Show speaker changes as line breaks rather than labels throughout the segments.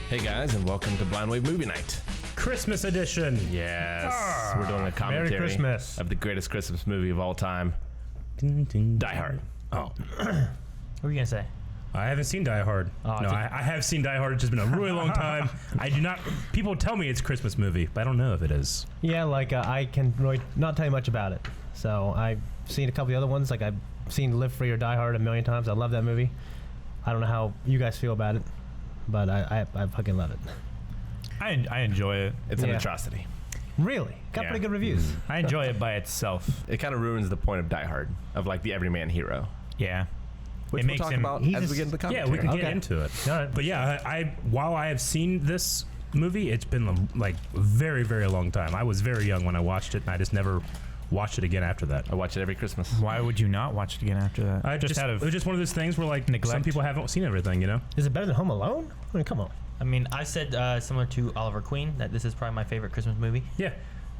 Hey guys, and welcome to Blind Wave Movie Night.
Christmas edition.
Yes, we're doing a commentary
Merry Christmas.
of the greatest Christmas movie of all time, Die Hard.
Oh,
What were you gonna say?
I haven't seen Die Hard.
Oh,
No, I have seen Die Hard. It's just been a really long time. I do not. People tell me it's a Christmas movie, but I don't know if it is.
Yeah, like I can really not tell you much about it. So I've seen a couple of the other ones. Like I've seen Live Free or Die Hard a million times. I love that movie. I don't know how you guys feel about it, but I fucking love it.
I enjoy it.
It's an
Yeah.
atrocity.
Really, got
Yeah.
pretty good reviews.
I enjoy it by itself.
It kind of ruins the point of Die Hard, of like the everyman hero,
Yeah.
which
It
we'll
makes
talk
him-
about
he's
as we
just-
get into the
Yeah,
commentary.
we can get
Okay.
into it.
All right.
But yeah, I while I have seen this movie, it's been like a very, very long time. I was very young when I watched it, and I just never watched it again after that.
I watch it every Christmas.
Why would you not watch it again after that?
I just
out
it
of
was just one of those things where like
neglect.
some people haven't seen everything, you know.
Is it better than Home Alone? I mean, come on.
I mean, I said similar to Oliver Queen that this is probably my favorite Christmas movie.
Yeah.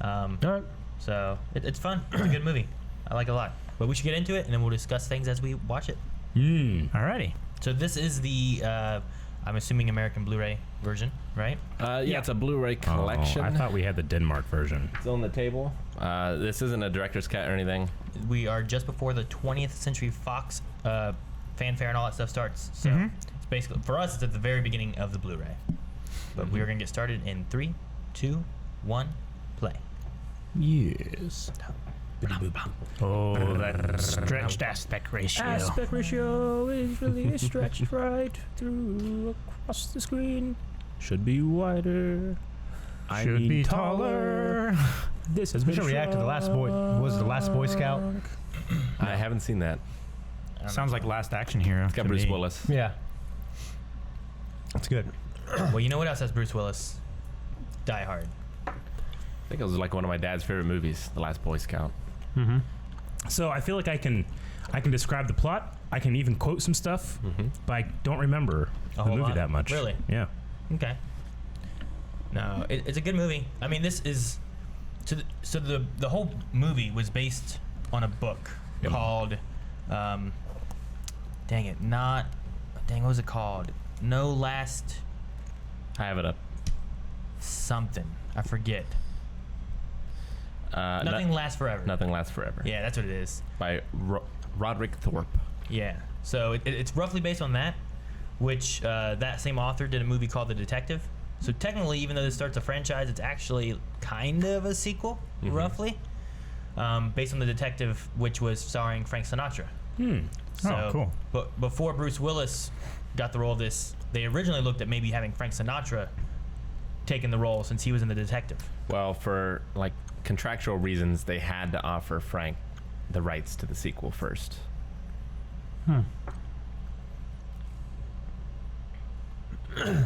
All right.
So it's fun. It's a good movie. I like it a lot. But we should get into it, and then we'll discuss things as we watch it.
Alrighty.
So this is the, I'm assuming American Blu-ray version, right?
Yeah, it's a Blu-ray collection.
Oh, I thought we had the Denmark version.
It's on the table. This isn't a director's cut or anything.
We are just before the 20th Century Fox fanfare and all that stuff starts. So it's basically, for us, it's at the very beginning of the Blu-ray. But we are going to get started in 3, 2, 1, play.
Yes.
Oh, that stretched aspect ratio.
Aspect ratio is really stretched right through across the screen. Should be wider. I
Should
need
be taller.
This has
We
been
should react to the Last Boy. Was it the Last Boy Scout?
I haven't seen that.
Sounds like Last Action Hero.
It's got
to
Bruce
me.
Willis.
Yeah. It's good.
Well, you know what else has Bruce Willis? Die Hard.
I think it was like one of my dad's favorite movies, The Last Boy Scout.
So I feel like I can describe the plot. I can even quote some stuff, but I don't remember the
whole
movie
lot?
that much.
Really?
Yeah.
Okay. No, it's a good movie. I mean, this is so the whole movie was based on a book called what was it called? No Last
I have it up.
something. I forget. Nothing Lasts Forever.
Nothing Lasts Forever.
Yeah, that's what it is.
By Roderick Thorpe.
Yeah. So it's roughly based on that, which that same author did a movie called The Detective. So technically, even though this starts a franchise, it's actually kind of a sequel, roughly, based on The Detective, which was starring Frank Sinatra. So,
Oh, cool.
But before Bruce Willis got the role of this, they originally looked at maybe having Frank Sinatra taking the role since he was in The Detective.
Well, for like contractual reasons, they had to offer Frank the rights to the sequel first.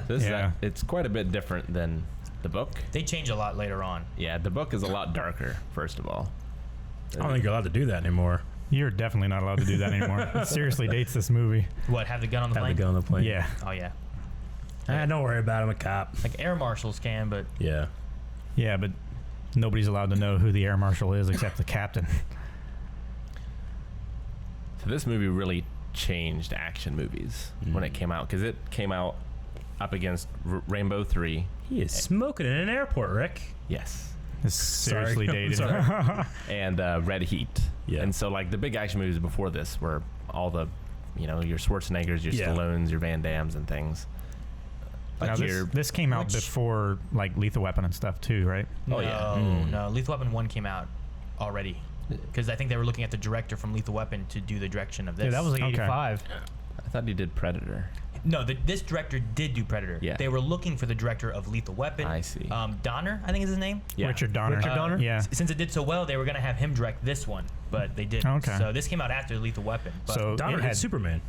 Yeah.
It's quite a bit different than the book.
They change a lot later on.
Yeah, the book is a lot darker, first of all.
I don't think you're allowed to do that anymore.
You're definitely not allowed to do that anymore. It seriously dates this movie.
What, have the gun on the
Have
plane?
the gun on the plane.
Yeah.
Oh, yeah.
Don't worry about it. I'm a cop.
Like air marshals can, but
Yeah.
Yeah, but nobody's allowed to know who the air marshal is except the captain.
So this movie really changed action movies when it came out, because it came out up against Rainbow 3.
He is smoking in an airport, Rick.
Yes.
It's seriously
Sorry.
dated.
Sorry.
And Red Heat.
Yeah.
And so like the big action movies before this were all the, your Schwarzeneggers, your
Yeah.
Stallones, your Van Dams and things.
Now, this came out before like Lethal Weapon and stuff too, right?
No, Lethal Weapon 1 came out already. Because I think they were looking at the director from Lethal Weapon to do the direction of this.
Yeah, that was like
Okay.
85.
I thought he did Predator.
No, this director did do Predator.
Yeah.
They were looking for the director of Lethal Weapon.
I see.
Donner, I think is his name.
Yeah.
Richard Donner.
Richard Donner?
Yeah.
Since it did so well, they were going to have him direct this one, but they didn't.
Okay.
So this came out after Lethal Weapon. But
So
Donner
it
had
had
Superman.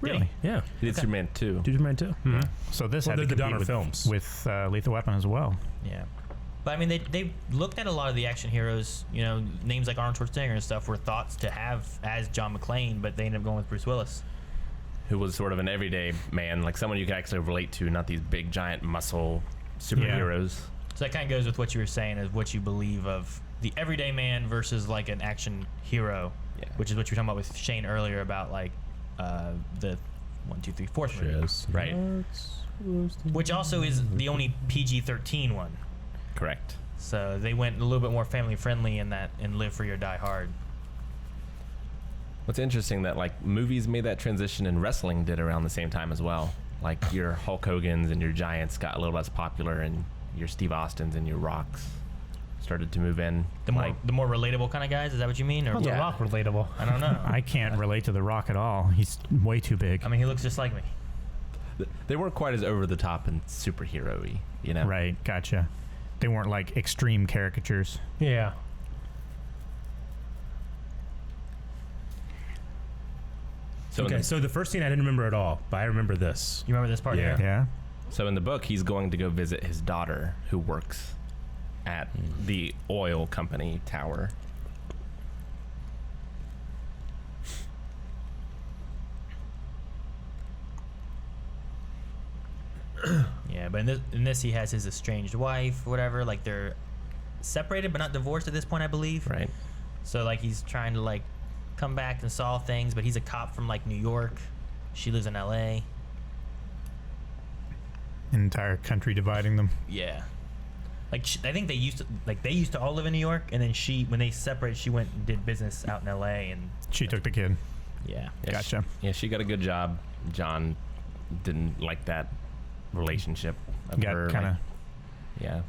really.
Yeah.
He did Superman 2.
Superman too.
So this
Well,
had to
they're the
compete
Donner
with,
films.
with Lethal Weapon as well.
yeah. But I mean, they looked at a lot of the action heroes. Names like Arnold Schwarzenegger and stuff were thoughts to have as John McClane, but they ended up going with Bruce Willis.
Who was sort of an everyday man, like someone you could actually relate to, not these big giant muscle superheroes.
So that kind of goes with what you were saying, is what you believe of the everyday man versus like an action hero,
Yeah.
which is what you were talking about with Shane earlier about like the fourth movie.
Right.
Which also is the only PG-13 one.
Correct.
So they went a little bit more family friendly in Live Free or Die Hard.
What's interesting that like movies made that transition and wrestling did around the same time as well. Like your Hulk Hogan's and your Giants got a little less popular, and your Steve Austins and your Rocks started to move in.
The more relatable kind of guys, is that what you mean? Or
How's The Rock relatable?
I don't know.
I can't relate to The Rock at all. He's way too big.
I mean, he looks just like me.
They weren't quite as over the top and superhero-y, you know?
Right, gotcha. They weren't like extreme caricatures.
Yeah.
So the first scene I didn't remember at all, but I remember this.
You remember this part
Yeah.
here?
Yeah.
So in the book, he's going to go visit his daughter, who works at the oil company tower.
Yeah, but in this he has his estranged wife, whatever. Like they're separated but not divorced at this point, I believe.
Right.
So like he's trying to like come back and solve things, but he's a cop from like New York. She lives in L.A.
An entire country dividing them.
Yeah. Like I think they used to all live in New York, and then when they separated, she went and did business out in L.A. and
She took the kid.
yeah.
Gotcha.
She got a good job. John didn't like that relationship of her.
Got kind of
yeah.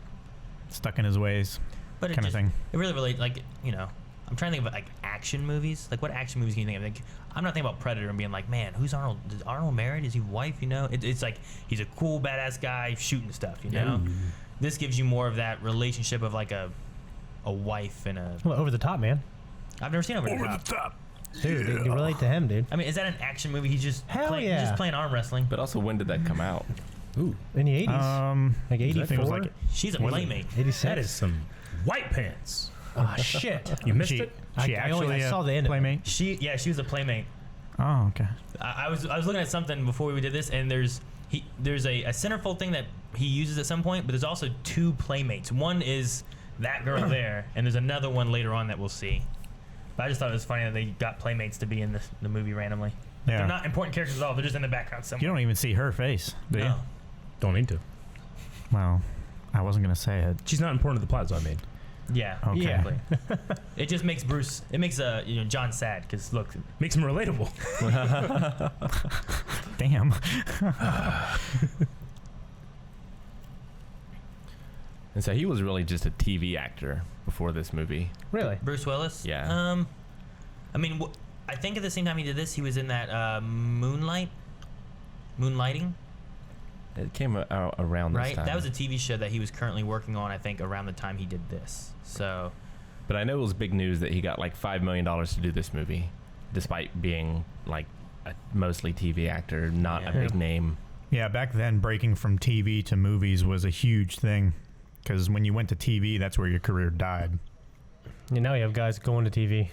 stuck in his ways.
But
kind of thing.
It really relates, like, you know, I'm trying to think of like action movies. Like, what action movies can you think of? Like, I'm not thinking about Predator and being like, man, who's Arnold? Is Arnold married? Is he wife? You know, it's like he's a cool, badass guy shooting stuff. You know, this gives you more of that relationship of like a wife and a.
Well, Over the Top, man.
I've never seen Over the Top.
Dude, you relate to him, dude.
I mean, is that an action movie? He's just
Hell
playing,
yeah.
he's just playing arm wrestling.
But also, when did that come out?
Ooh.
In the 80s. Like
I think it
84?
was like
She's a playmate.
86?
That is some white pants.
Oh, shit.
You missed
she,
it?
she
I
actually
saw the end of it.
playmate.
She was a playmate.
Oh, okay.
I was looking at something before we did this, and there's a centerfold thing that he uses at some point, but there's also two playmates. One is that girl there, and there's another one later on that we'll see. But I just thought it was funny that they got playmates to be in the movie randomly.
Yeah.
They're not important characters at all. They're just in the background somewhere.
You don't even see her face, do you?
No.
Don't need to.
Well, I wasn't gonna say it.
She's not important to the Plaza I made.
Yeah,
Okay.
exactly. It just makes John sad because look,
Makes him relatable.
Damn.
And so he was really just a TV actor before this movie.
Really?
Bruce Willis.
Yeah.
I mean, I think at the same time he did this, he was in that Moonlighting.
It came out around this
Right,
time.
that was a TV show that he was currently working on. I think around the time he did this. So,
But I know it was big news that he got like $5 million to do this movie, despite being like a mostly TV actor, not a big name.
Yeah, back then breaking from TV to movies was a huge thing, because when you went to TV, that's where your career died.
You know, you have guys going to TV.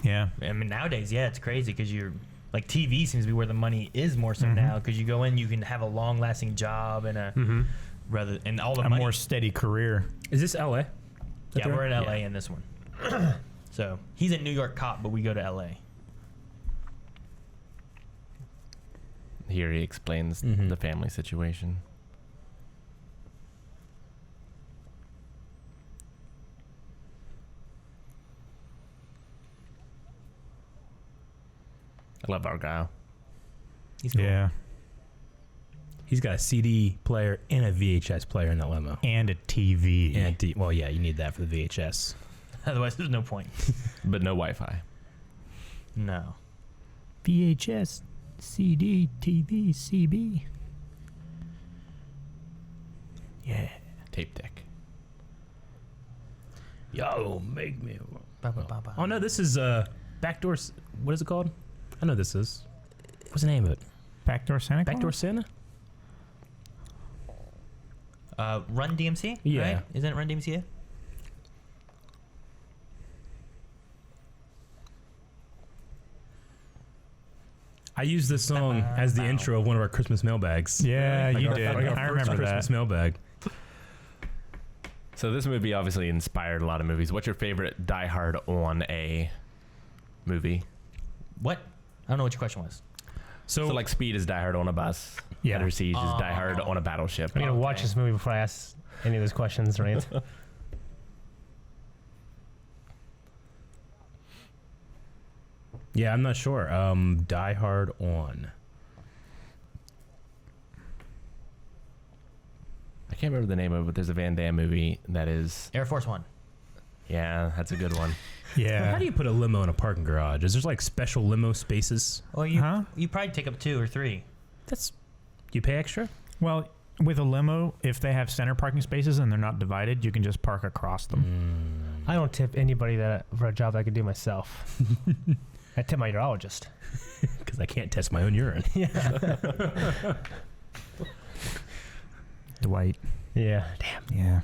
Yeah.
I mean, nowadays, yeah, it's crazy because you're like TV seems to be where the money is more so now because you go in, you can have a long-lasting job and and all the
A
money.
more steady career.
Is this LA?
Yeah, we're in LA in this one. So he's a New York cop, but we go to LA.
Here he explains the family situation. I love Argyle.
He's cool.
Yeah.
He's got a CD player and a VHS player in that limo.
And a TV.
And well, yeah, you need that for the VHS.
Otherwise, there's no point.
But no Wi-Fi.
No.
VHS, CD, TV, CB. Yeah.
Tape deck.
Yo, make me.
Ba-ba-ba-ba.
Oh no, this is Backdoor. What is it called? I know this is. What's the name of it?
Backdoor Santa Claus?
Backdoor Santa.
Run DMC?
Yeah.
Right? Isn't it Run DMC?
I used this song as the intro of one of our Christmas mailbags.
Yeah,
Like
you
our-
did.
like our
I
first
remember
Christmas
that.
mailbag.
So this movie obviously inspired a lot of movies. What's your favorite Die Hard on a movie?
What? I don't know what your question was.
So like Speed is Die Hard on a bus.
Yeah.
Under Siege is Die Hard on a battleship.
I'm gonna watch this movie before I ask any of those questions, right?
Yeah, I'm not sure. Die Hard on.
I can't remember the name of it, but there's a Van Damme movie that is...
Air Force One.
Yeah, that's a good one.
Yeah.
How do you put a limo in a parking garage? Is there like special limo spaces?
Well, you
Huh?
you probably take up 2 or 3.
That's you pay extra.
Well, with a limo, if they have center parking spaces and they're not divided, you can just park across them.
I don't tip anybody that for a job I could do myself. I tip my urologist.
Because I can't test my own urine.
Dwight.
Yeah. Damn.
Yeah.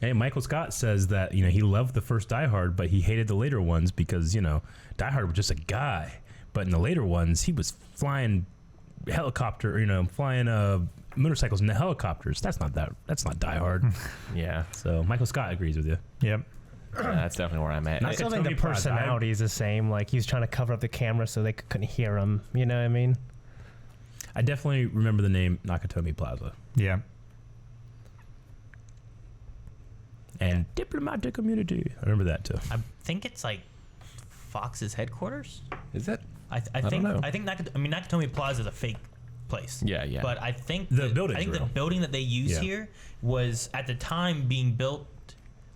Hey, Michael Scott says that he loved the first Die Hard, but he hated the later ones because Die Hard was just a guy, but in the later ones he was flying helicopter, flying motorcycles in the helicopters. That's not Die Hard.
Yeah.
So Michael Scott agrees with you.
Yep.
That's definitely where I'm at.
I still think the
Nakatomi Plaza.
personality is the same. Like he was trying to cover up the camera so they couldn't hear him. You know what I mean?
I definitely remember the name Nakatomi Plaza
Yeah.
and diplomatic community. I remember that too.
I think it's like Fox's headquarters.
Is it?
I
don't
think
know.
Nakatomi Plaza is a fake place.
Yeah.
But I think
The building's
I think
real.
the building that they use
Yeah.
here was at the time being built.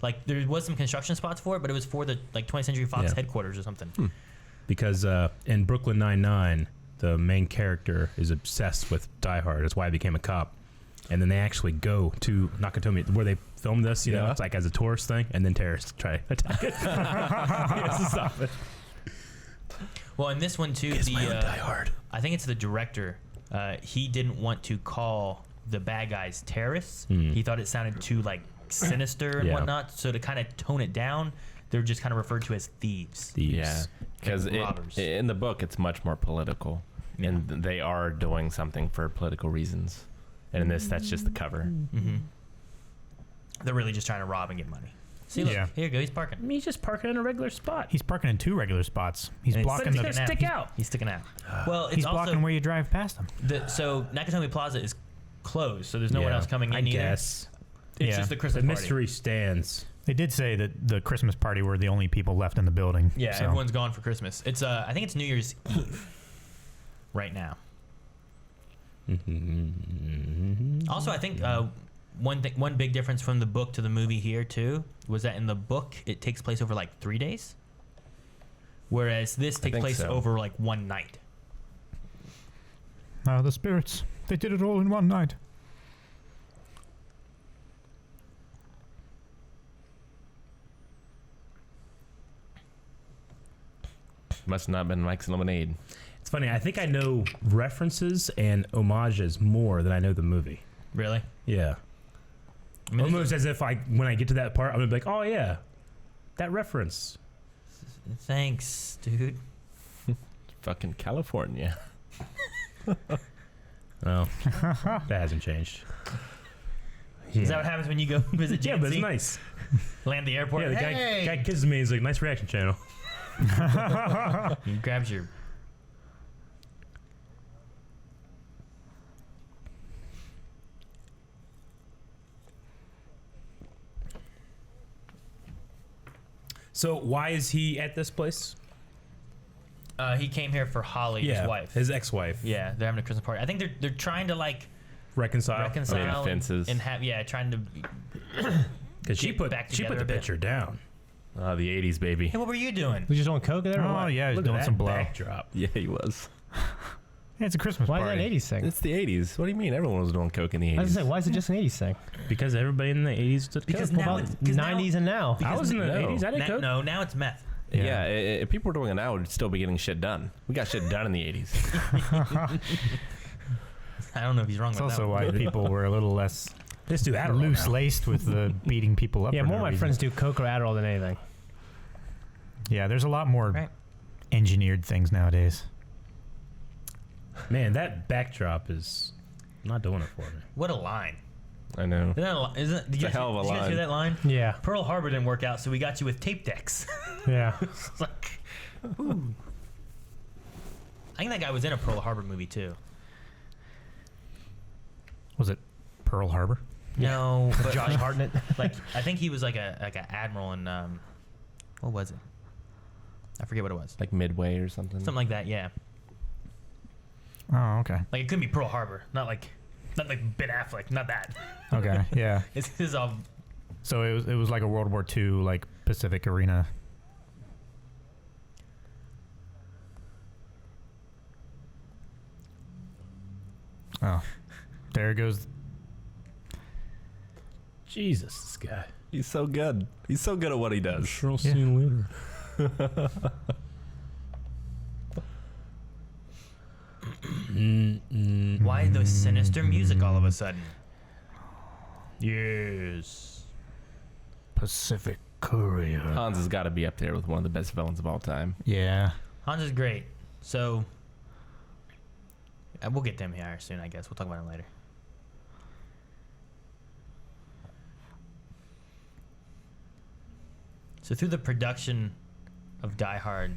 Like there was some construction spots for it, but it was for the 20th Century Fox
Yeah.
headquarters or something.
Because in Brooklyn Nine-Nine, the main character is obsessed with Die Hard. That's why he became a cop. And then they actually go to Nakatomi, where they filmed this,
Yeah.
it's like as a tourist thing, and then terrorists try to attack it. He has to stop it.
Well, in this one too,
Die Hard.
I think it's the director. He didn't want to call the bad guys terrorists. He thought it sounded too sinister and
Yeah.
whatnot. So to kind of tone it down, they're just kind of referred to as thieves.
Yeah. Because
robbers.
in the book, it's much more political. And they are doing something for political reasons. And in this, that's just the cover.
Mm-hmm. They're really just trying to rob and get money. See, look,
Yeah.
here you go. He's parking.
He's just parking in a regular spot.
He's parking in 2 regular spots. He's
And
blocking
he's
the.
sticking
stick out.
He's sticking out. Well, it's
He's
also
blocking where you drive past him.
so Nakatomi Plaza is closed, so there's no one
Yeah.
else coming in
I
either.
guess.
It's
Yeah.
just the
The
Christmas party.
mystery stands.
They did say that the Christmas party were the only people left in the building.
Yeah,
so.
everyone's gone for Christmas. It's I think it's New Year's Eve right now. Also, I think one big difference from the book to the movie here too was that in the book it takes place over 3 days, whereas this takes
think
place
so.
over one night.
The spirits. They did it all in one night.
Must not have been Mike's Lemonade.
It's funny. I think I know references and homages more than I know the movie.
Really?
Yeah.
I mean,
Almost as if when I get to that part, I'm gonna be like, oh yeah, that reference.
thanks, dude.
Fucking California.
Oh, that hasn't changed.
Is that what happens when you go visit
Yeah, but it's
Jancy?
nice.
Land the airport.
Yeah, the
hey!
guy kisses me. He's like, nice reaction channel.
He grabs your.
So why is he at this place?
He came here for Holly, his wife.
his ex-wife.
Yeah, they're having a Christmas party. I think they're trying to
Reconcile.
reconcile
fences.
and have trying to.
Because she
get
put
back
the
together a bit.
picture down.
Oh, the 80s, baby.
Hey, what were you doing?
We just doing coke there? Or
Oh,
what?
yeah, he's
Look
doing
at
some
that
blow.
backdrop.
Yeah, he was.
Yeah, it's a Christmas
Why is
party.
that an 80s thing?
It's the 80s. What do you mean? Everyone was doing coke in the 80s.
I was saying, why is it just an 80s thing?
Because everybody in the 80s did
Because
coke.
now
Well,
it's- 'cause now-
90s and now.
I was in the
No.
80s. I did coke.
No, now it's meth.
Yeah, if people were doing it now, we'd still be getting shit done. We got shit done in the 80s.
I don't know if he's wrong
It's
with that.
also
one.
why people were a little less
Let's do Adderall
loose
now.
laced with the beating people up.
Yeah,
for
more
no
of my
reason.
friends do coke or Adderall than anything.
Yeah, there's a lot more
Right.
engineered things nowadays.
Man, that backdrop is not doing it for me.
What a line!
I know.
Did you
a hell of a
did you guys
line.
hear that line?
Yeah,
Pearl Harbor didn't work out, so we got you with tape decks.
yeah.
It's like, I think that guy was in a Pearl Harbor movie too.
Was it Pearl Harbor?
No, but
Josh Hartnett.
like I think he was like a admiral in what was it? I forget what it was.
Like Midway or something.
Something like that. Yeah.
Oh, okay.
Like it couldn't be Pearl Harbor. Not like Ben Affleck. Not that.
Okay, yeah.
It's all.
So it was like a World War II, like Pacific Arena. Oh, there goes.
Jesus, this guy.
He's so good. He's so good at what he does.
Sure, I'll see you later.
Why the sinister music all of a sudden? Yes.
Pacific Courier.
Hans has got to be up there with one of the best villains of all time.
Yeah.
Hans is great. So we'll get to him here soon, I guess. We'll talk about him later. So through the production of Die Hard,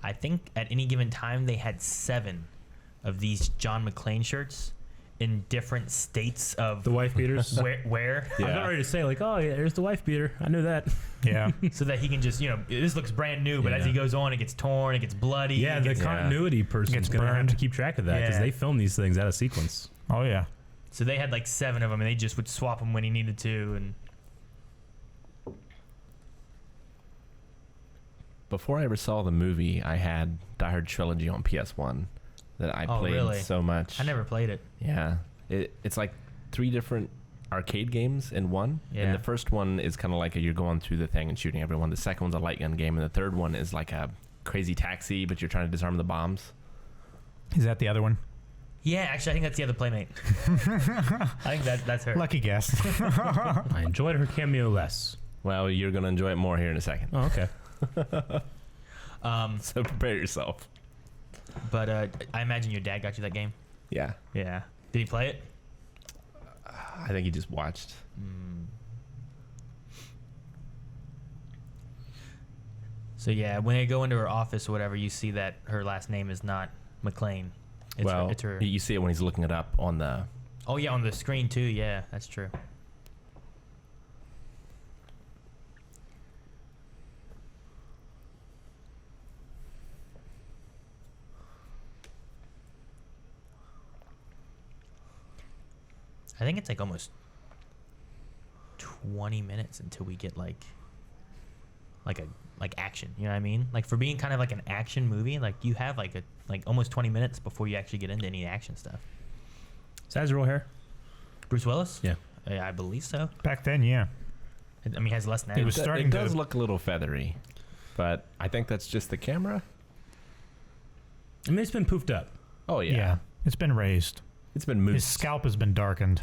I think at any given time they had 7 of these John McClane shirts in different states of
The wife beaters.
where
I was not ready to say like, oh yeah, there's the wife beater. I knew that.
Yeah.
so that he can just, this looks brand new, but as
Yeah.
he goes on, it gets torn, it gets bloody.
Yeah,
it
the
gets-
continuity person's
Gets
gonna have
burned.
to keep track of that because
Yeah.
they film these things out of sequence.
Oh yeah.
So they had like 7 of them, and they just would swap them when he needed to. And
Before I ever saw the movie, I had Die Hard Trilogy on PS1 that I
Oh,
played
really?
so much.
I never played it.
Yeah. It's like 3 different arcade games in one.
Yeah.
And the first one is kind of like you're going through the thing and shooting everyone. The second one's a light gun game. And the third one is like a crazy taxi, but you're trying to disarm the bombs.
Is that the other one?
Yeah, actually, I think that's the other playmate. I think that's her.
Lucky guess.
I enjoyed her cameo less.
Well, you're going to enjoy it more here in a second.
Oh, okay.
So prepare yourself.
But I imagine your dad got you that game.
Yeah.
Yeah. Did he play it?
I think he just watched.
So yeah, when they go into her office or whatever, you see that her last name is not McClane. It's her.
You see it when he's looking it up on the...
Oh yeah, on the screen too. Yeah, that's true. I think it's like almost 20 minutes until we get like action. You know what I mean? Like for being kind of like an action movie, like you have like almost 20 minutes before you actually get into any action stuff.
So has real hair?
Bruce Willis?
Yeah.
I believe so.
Back then, yeah.
I mean, he has less than that.
It was starting
It does
to-
look a little feathery, but I think that's just the camera.
I mean, it's been poofed up.
Oh, yeah.
Yeah. It's been raised.
It's been moved.
His scalp has been darkened.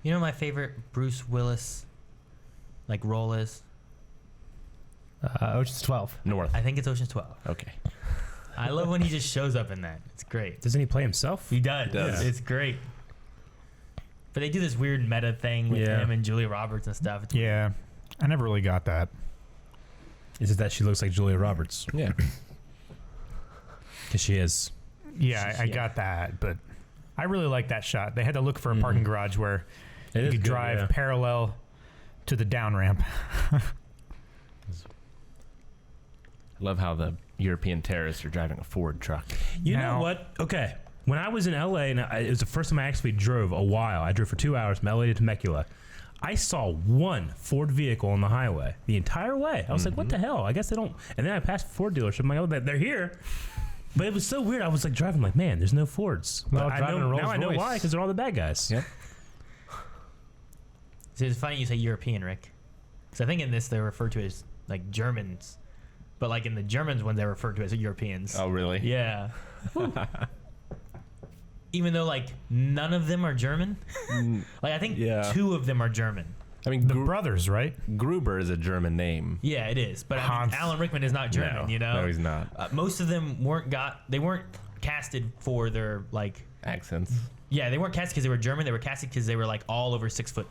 You know, my favorite Bruce Willis role is?
Ocean's 12.
North.
I think it's Ocean's 12.
Okay.
I love when he just shows up in that. It's great.
Doesn't he play himself?
He does.
Does.
It's great. But they do this weird meta thing with
Yeah.
him and Julia Roberts and stuff. It's
Yeah. I never really got that.
Is it that she looks like Julia Roberts?
Yeah.
Because she is.
Yeah, I
Yeah.
got that, but I really like that shot. They had to look for a parking garage where
It
you
is
could
good,
drive
yeah.
parallel to the down ramp.
I love how the European terrorists are driving a Ford truck.
You
Now-
know what? Okay. When I was in LA, and it was the first time I actually drove a while. I drove for 2 hours from LA to Temecula. I saw one Ford vehicle on the highway the entire way. I was like, what the hell? I guess they don't. And then I passed a Ford dealership. I'm like, oh, they're here. But it was so weird. I was like driving, like, man, there's no Fords.
Well,
But I
driving
know,
a Rolls
now I know
Royce.
why, because they're all the bad guys.
Yep.
So it's funny you say European, Rick. Because I think in this they're referred to as like Germans. But like in the Germans ones they're referred to as Europeans.
Oh, really?
Yeah. Even though like none of them are German. Like I think
Yeah.
2 of them are German.
I mean,
The brothers, right?
Gruber is a German name.
Yeah, it is. But I mean,
Hans.
Alan Rickman is not German,
No.
you know?
No, he's not.
Most of them weren't casted for their like
Accents.
yeah, they weren't casted because they were German. They were casted because they were like all over 6 foot.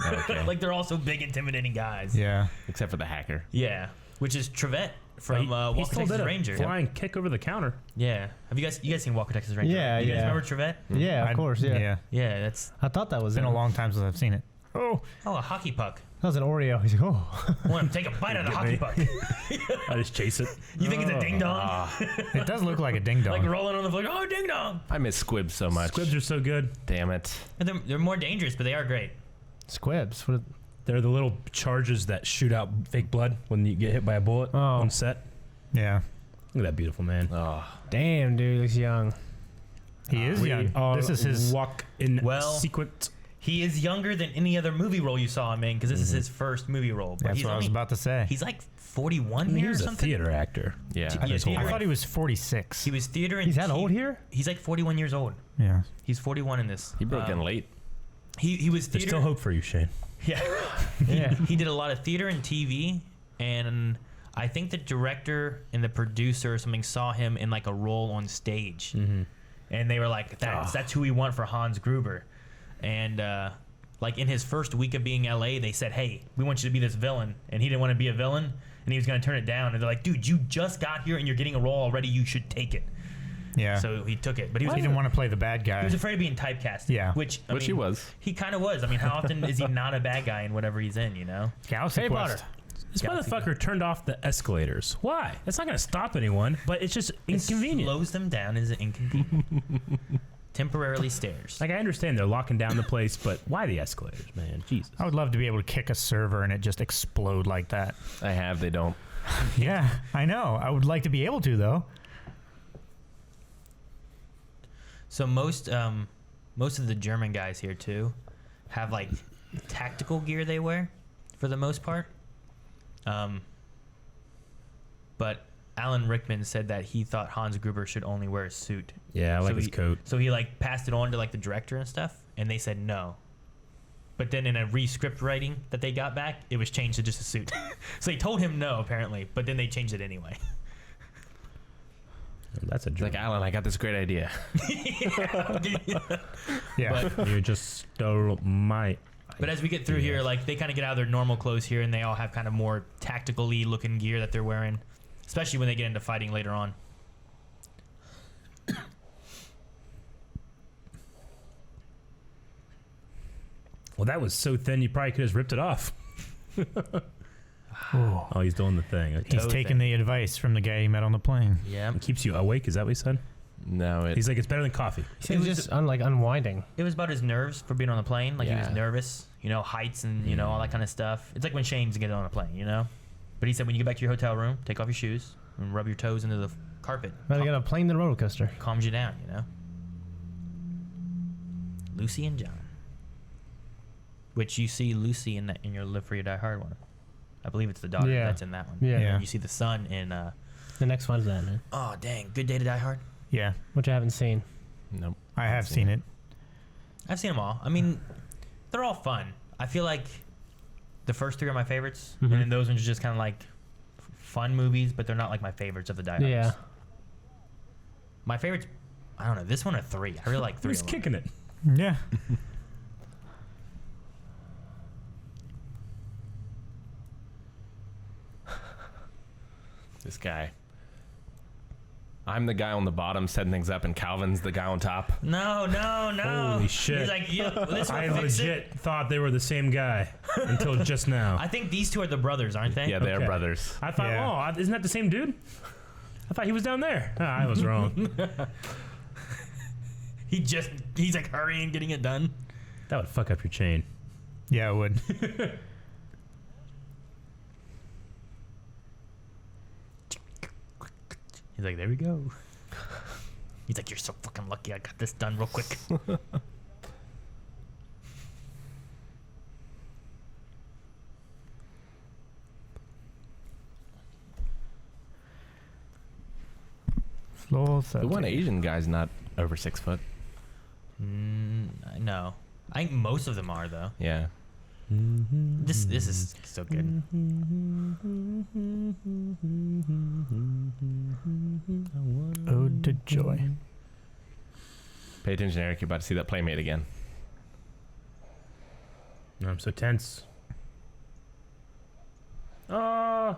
Okay.
Like they're all so big, intimidating guys.
Yeah.
Except for the hacker.
Yeah, which is Trevette from
he
Walker
still
Texas
did a
Ranger.
flying kick over the counter.
Yeah. Have you guys seen Walker Texas Ranger?
Yeah,
You guys
yeah.
remember Trevette?
Yeah, of course. Yeah.
Yeah.
Yeah, that's
I thought that was
It's been
it.
a long time since I've seen it. Oh,
a hockey puck.
That was an Oreo. He's like, oh.
I want to take a bite out of the hockey puck.
I just chase it.
You think it's a ding dong?
it does look like a ding dong.
Like rolling on the floor. Oh, ding dong!
I miss squibs so much.
Squibs are so good.
Damn it.
They're more dangerous, but they are great.
Squibs. What?
They're the little charges that shoot out fake blood when you get hit by a bullet
Oh.
on set.
yeah,
Look at that beautiful man.
Oh,
Damn, dude, looks young.
he is young. This is his.
walk in
Well,
sequence.
He is younger than any other movie role you saw him in because this is his first movie role. But
That's
he's
what I was
only,
about to say.
He's like 41
He
here or
was a
something.
theater actor.
yeah.
Yeah,
I
theater.
thought he was 46.
He was theater and
He's that old here?
He's like 41 years old.
Yeah.
He's 41 in this.
He broke in late.
He was
There's
theater.
still hope for you, Shane.
Yeah.
Yeah.
He did a lot of theater and TV, and I think the director and the producer or something saw him in like a role on stage, and they were like, "That's who we want for Hans Gruber," and like in his first week of being LA, they said, "Hey, we want you to be this villain," and he didn't want to be a villain, and he was going to turn it down, and they're like, "Dude, you just got here and you're getting a role already. You should take it."
Yeah.
So he took it, but he was
he didn't want to play the bad guy.
he was afraid of being typecast.
Yeah.
which I
Which he
mean,
was.
He kind of was. I mean, how often is he not a bad guy in whatever he's in? You know.
Galaxy
Harry
Quest.
Potter.
This
Galaxy
motherfucker turned off the escalators. Why? That's not going to stop anyone, but it's just inconvenient.
It slows them down as inconvenient. Temporarily stairs.
Like, I understand they're locking down the place, but why the escalators, man? Jesus.
I would love to be able to kick a server and it just explode like that.
I have. They don't.
Yeah, I know. I would like to be able to, though.
So most of the German guys here too have like tactical gear they wear for the most part. But Alan Rickman said that he thought Hans Gruber should only wear a suit.
Yeah, I like
So
his coat.
So he like passed it on to like the director and stuff, and they said no. But then in a re-script writing that they got back, it was changed to just a suit. So they told him no apparently, but then they changed it anyway.
That's a
It's
joke.
like, Alan, I got this great idea.
Yeah.
But
You just stole my.
But as we get through here, like they kind of get out of their normal clothes here, and they all have kind of more tactical-y looking gear that they're wearing, especially when they get into fighting later on.
Well, that was so thin, you probably could have just ripped it off. Oh, he's doing the thing.
He's
Toe
taking
thing.
the advice from the guy he met on the plane.
Yeah,
It keeps you awake. Is that what he said?
No, it.
He's like, it's better than coffee.
He's just unwinding.
it was about his nerves for being on the plane. Like he was
Yeah.
nervous, you know, heights and you know all that kind of stuff. It's like when Shane's getting on a plane, you know. But he said when you get back to your hotel room, take off your shoes and rub your toes into the carpet.
Rather get a plane than a roller coaster.
Calms you down, you know. Lucy and John, which you see Lucy in your Live Free or Die Hard one. I believe it's the daughter
Yeah.
that's in that one.
Yeah.
Yeah.
You see the son in.
The next one's that, man.
Oh dang! Good Day to Die Hard.
Yeah.
Which I haven't seen.
Nope.
I have seen it.
I've seen them all. I mean, they're all fun. I feel like the first three are my favorites, and then those ones are just kind of like fun movies, but they're not like my favorites of the Die Hards.
Yeah.
My favorites, I don't know, this one or three. I really like three.
He's
of them.
kicking it.
Yeah.
This guy. I'm the guy on the bottom setting things up, and Calvin's the guy on top.
No.
Holy shit.
He's like, yeah, this
I
one fix it.
legit thought they were the same guy until just now.
I think these two are the brothers, aren't they?
Yeah, they are
Okay.
brothers.
I thought,
Yeah.
isn't that the same dude? I thought he was down there. Ah, I was wrong.
He's like hurrying, getting it done.
That would fuck up your chain.
Yeah, it would.
He's like, there we go. He's like, you're so fucking lucky I got this done real quick.
Floor
The one Asian guy's not over 6 foot.
No. I think most of them are, though.
Yeah.
This is so good.
Ode to Joy.
Pay attention, Eric. You're about to see that playmate again.
I'm so tense. Oh.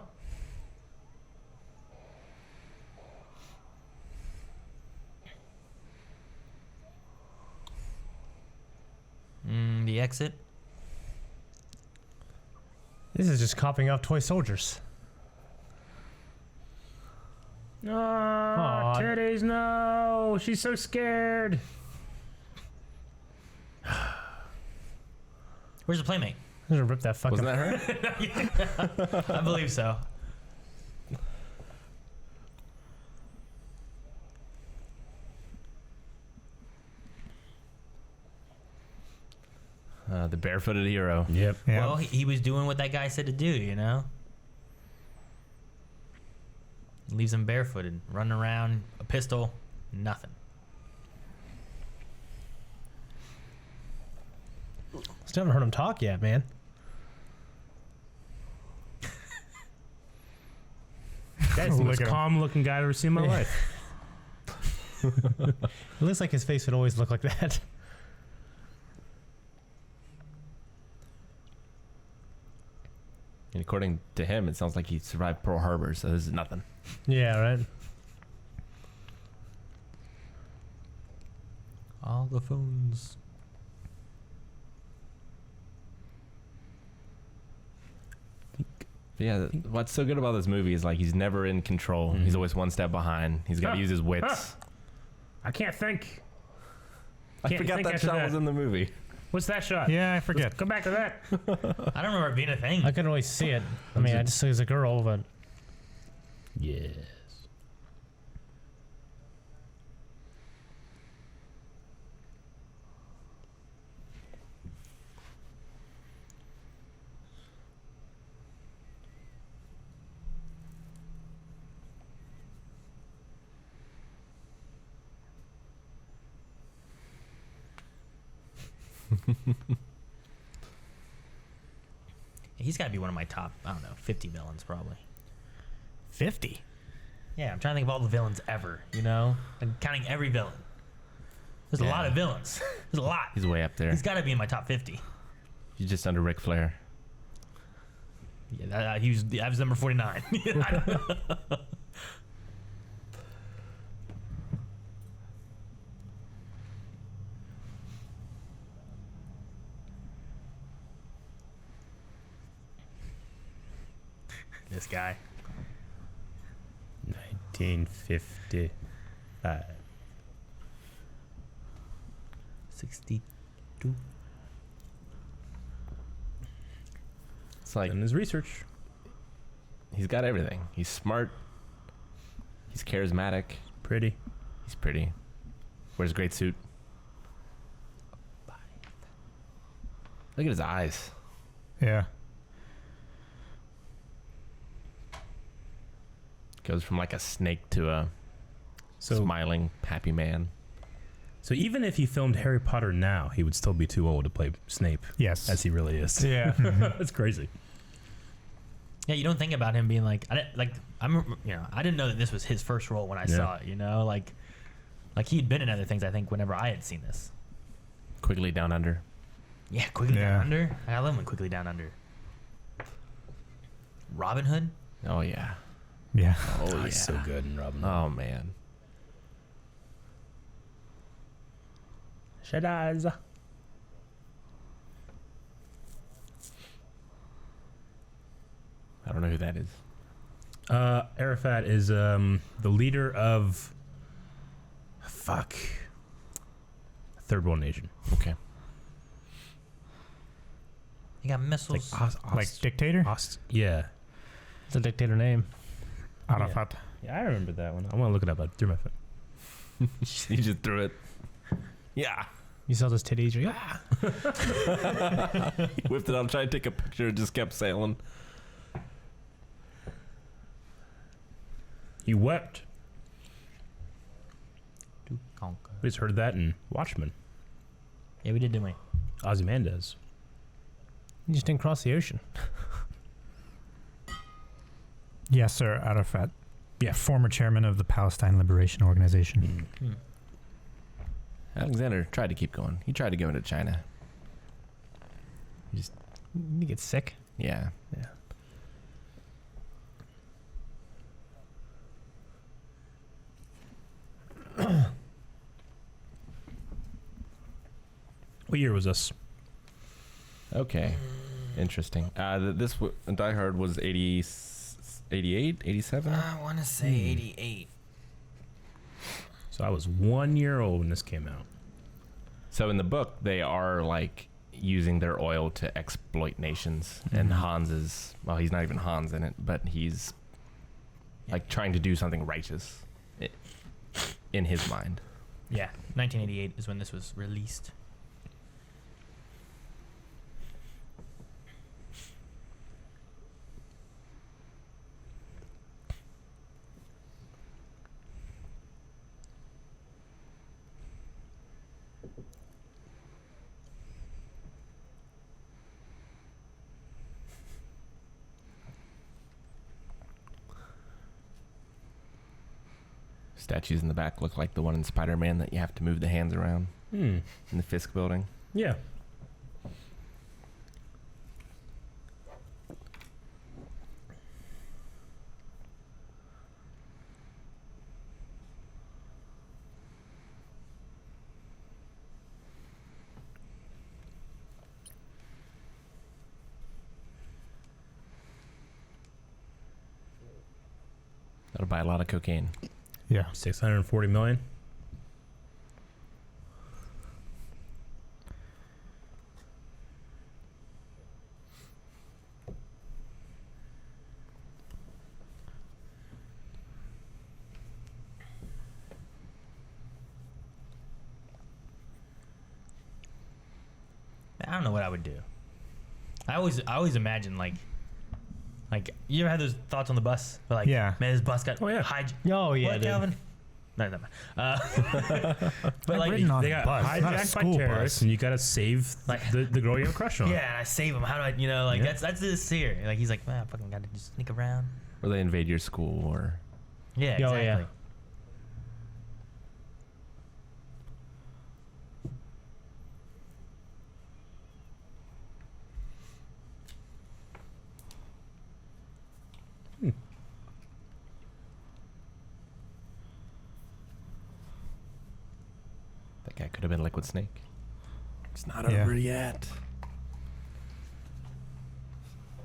exit.
This is just copying off toy soldiers.
Oh,
Aw.
titties, no. She's so scared.
Where's the playmate?
I'm gonna rip that fucking.
Wasn't that her?
I believe so.
The barefooted hero.
Yep.
Yeah.
Well, he was doing what that guy said to do, you know? Leaves him barefooted, running around, a pistol, nothing.
Still haven't heard him talk yet, man.
That's the
Look
most
at him.
calm-looking guy I've ever seen in my life.
It looks like his face would always look like that.
And according to him, it sounds like he survived Pearl Harbor, so this is nothing.
Yeah, right.
All the phones.
But yeah, what's so good about this movie is like he's never in control. He's always one step behind. He's got to use his wits.
I can't think.
I
Can't
forgot
think
that
after
shot
that.
was in the movie.
What's that shot?
Yeah, I forget.
Come back to that.
I don't remember it being a thing.
I couldn't really see it. I mean, I just see it as a girl, but
Yes.
He's got to be one of my top, I don't know, 50 villains probably.
50.
Yeah, I'm trying to think of all the villains ever, you know? And counting every villain. There's a
Yeah.
lot of villains. There's a lot.
He's way up there.
He's got to be in my top 50.
He's just under Ric Flair.
Yeah, that was number 49. This guy.
1955.
62.
It's like
Done his research.
he's got everything. He's smart. He's charismatic.
Pretty.
He's pretty. Wears a great suit. Look at his eyes.
Yeah.
Goes from like a snake to a smiling, happy man.
So even if he filmed Harry Potter now, he would still be too old to play Snape,
Yes.
as he really is.
Yeah.
That's crazy.
Yeah, you don't think about him being like, I didn't know that this was his first role when I
Yeah.
saw it. You know, like he'd been in other things. I think whenever I had seen this.
Quickly Down Under.
Yeah, Quickly
Yeah.
Down Under. I love when Quickly Down Under. Robin Hood.
Oh yeah.
Yeah.
Oh yeah.
He's so good in Robin Hood.
Oh man.
Shed eyes.
I don't know who that is.
Arafat is the leader of Third World Nation.
Okay.
He got missiles.
Like dictator?
Yeah.
it's a dictator name.
Arafat.
Yeah, I remember that one. I want to look it up. I threw my phone.
You just threw it. Yeah.
You saw those titties. You're like,
He whipped it out, tried to take a picture, and just kept sailing.
He wept.
To conquer.
We just heard that in Watchmen.
Yeah, we did, didn't we?
Ozymandias.
you just didn't cross the ocean.
Yes, sir. Arafat.
Yeah.
Former chairman of the Palestine Liberation Organization.
Alexander tried to keep going. He tried to go into China.
You get sick.
Yeah.
Yeah.
What year was this?
Okay. Interesting. Die Hard was 80, 88, 87?
I want to say 88.
So I was 1 year old when this came out.
So in the book, they are like using their oil to exploit nations. And Hans is, well, he's not even Hans in it, but he's like trying to do something righteous in his mind.
Yeah, 1988 is when this was released.
Statues in the back look like the one in Spider-Man that you have to move the hands around in the Fisk building.
Yeah.
That'll buy a lot of cocaine.
Yeah.
640 million.
I don't know what I would do. I always imagine like you ever had those thoughts on the bus? Where, like,
Yeah.
man, this bus got
Oh, yeah.
Oh yeah,
what,
dude.
Calvin? No, no. But like,
ridden on
They
a
got
bus, not a
hijacked by
school
terrorists,
bus.
and you gotta save
Like-
the girl you have a crush on.
yeah, I save him. How do I, like
Yeah.
that's this here. Like he's like, man, I fucking gotta just sneak around.
Or they invade your school, or
Yeah,
Oh,
exactly.
yeah.
that guy could have been Liquid Snake. It's not
Yeah.
over yet.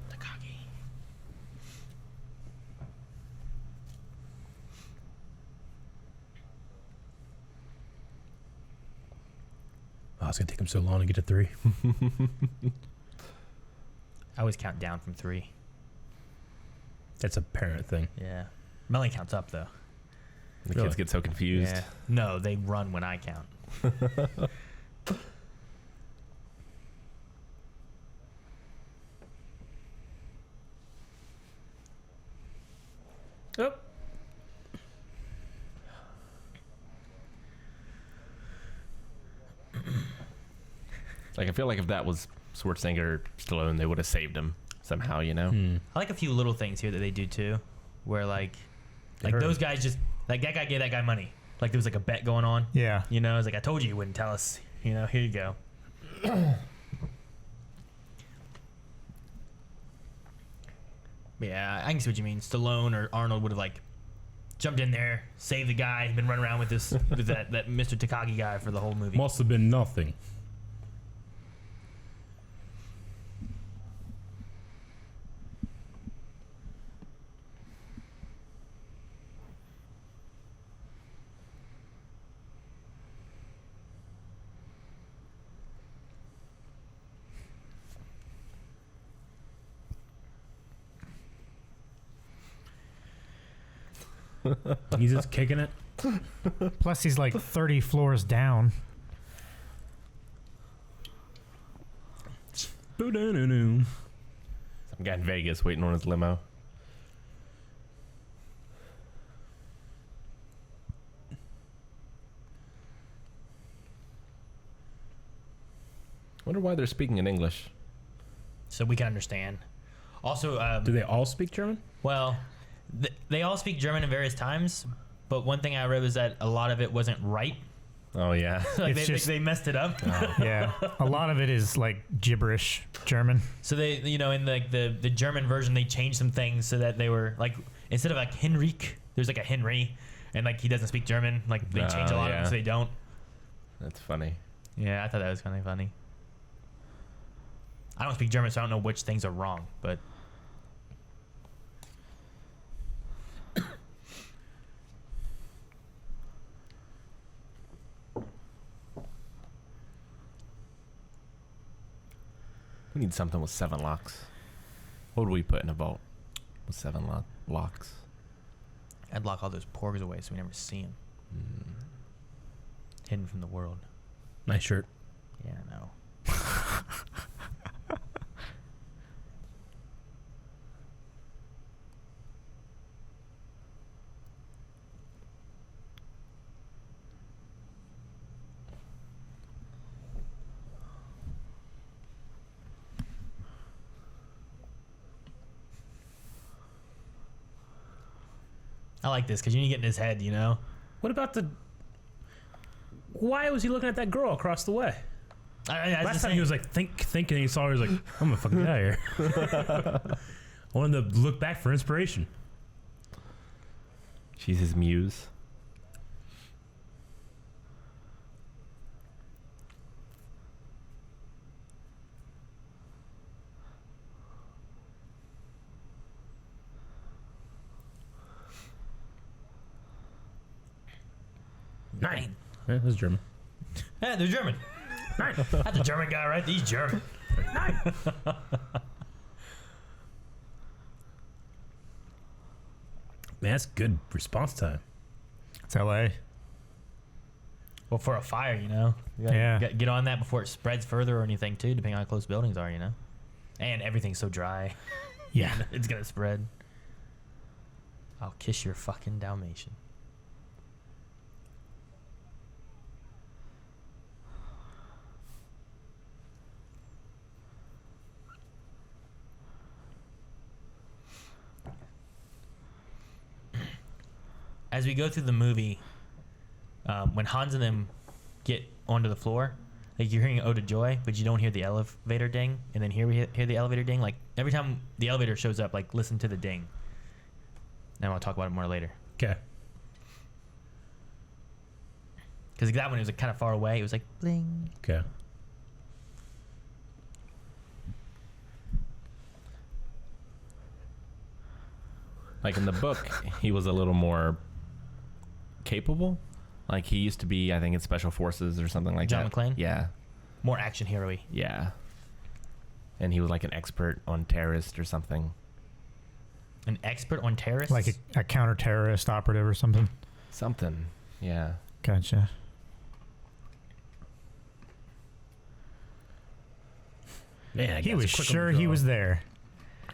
Takagi.
Oh, it's gonna take him so long to get to 3.
I always count down from 3.
That's a parent thing.
Yeah. Melanie counts up though.
The
Really?
kids get so confused.
Yeah. No, they run when I count.
Oh.
Like, I feel like if that was Schwarzenegger or Stallone, they would have saved him somehow, you know?
I like a few little things here that they do too, where like
hurt
those
him.
guys just like that guy gave that guy money. Like there was like a bet going on.
Yeah.
You know, it's like I told you you wouldn't tell us. You know, here you go. Yeah, I can see what you mean. Stallone or Arnold would have like jumped in there, saved the guy, been running around with this with that Mr. Takagi guy for the whole movie.
Must have been nothing. He's just kicking it.
Plus, he's like 30 floors down.
Boo-doo-doo-doo.
Some guy in Vegas waiting on his limo. Wonder why they're speaking in English.
So we can understand. Also,
Do they all speak German?
well, they all speak German in various times, but one thing I read was that a lot of it wasn't right.
Oh, yeah.
Like
It's
they,
just-
they messed it up.
Yeah. A lot of it is like gibberish German.
So they, in the German version, they changed some things so that they were like, instead of like Henrik, there's like a Henry, and like he doesn't speak German. Like they change a lot of them
yeah.
so they don't.
That's funny.
Yeah, I thought that was kind of funny. I don't speak German, so I don't know which things are wrong, but
We need something with 7 locks. What would we put in a vault with 7 locks?
I'd lock all those porgs away so we never see them. Hidden from the world.
Nice shirt.
Yeah, I know. I like this because you need to get in his head, you know?
What about the? Why was he looking at that girl across the way? Last time he was like thinking, he saw her. He was like, I'm gonna fucking get out of here. I wanted to look back for inspiration.
She's his muse.
Nine. Yeah, that's German.
Yeah, they're German.
Nine.
That's a German guy, right? He's German.
Nine. Man, that's good response time.
It's LA.
Well, for a fire, you know? You gotta
Yeah.
get on that before it spreads further or anything, too, depending on how close buildings are, you know? And everything's so dry.
Yeah.
It's gonna spread. I'll kiss your fucking Dalmatian. As we go through the movie, when Hans and them get onto the floor, like you're hearing an ode to joy, but you don't hear the elevator ding, and then here we hear the elevator ding. Like every time the elevator shows up, like listen to the ding. Now I'll talk about it more later.
Okay.
Because that one it was like kind of far away. It was like bling.
Okay.
Like in the book, he was a little more capable. Like he used to be, I think, in special forces or something like
John
that.
McClane?
Yeah,
More action hero-y.
yeah. And he was like an expert on terrorists or something.
An expert on terrorists.
Like a counter-terrorist operative or something.
Something. Yeah.
Gotcha.
Man,
He was sure he was there.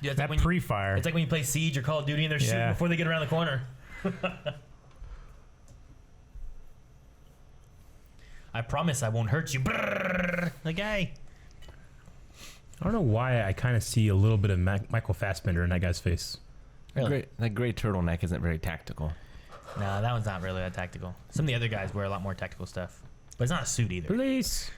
Yeah, it's
That
like when you-
pre-fire.
It's like when you play Siege or Call of Duty and they're shooting
Yeah.
before they get around the corner. I promise I won't hurt you. Brrr, the guy.
I don't know why I kind of see a little bit of Michael Fassbender in that guy's face.
Really?
That gray turtleneck isn't very tactical.
No, that one's not really that tactical. Some of the other guys wear a lot more tactical stuff. But it's not a suit either.
Police.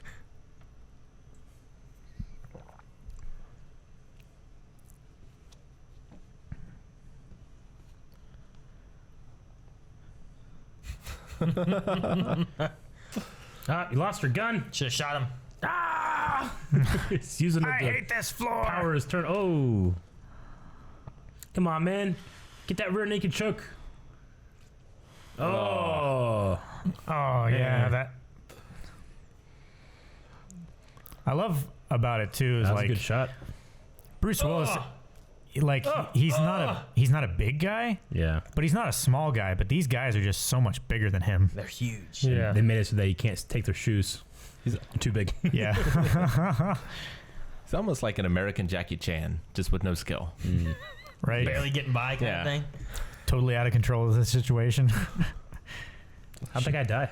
You lost your gun.
Should have shot him.
Ah! It's using it.
I
to
hate this floor.
power his turn. Oh. Come on, man. Get that rear naked choke. Oh.
Oh yeah, that. I love about it too is
That was
like
a good shot.
Bruce Willis. Like he's not a big guy,
Yeah.
but he's not a small guy. But these guys are just so much bigger than him.
They're huge.
Yeah.
They made it so that you can't take their shoes. He's too big.
Yeah.
It's almost like an American Jackie Chan, just with no skill.
Right.
Barely getting by kind
Yeah.
of thing.
Totally out of control of the situation.
How'd that guy die?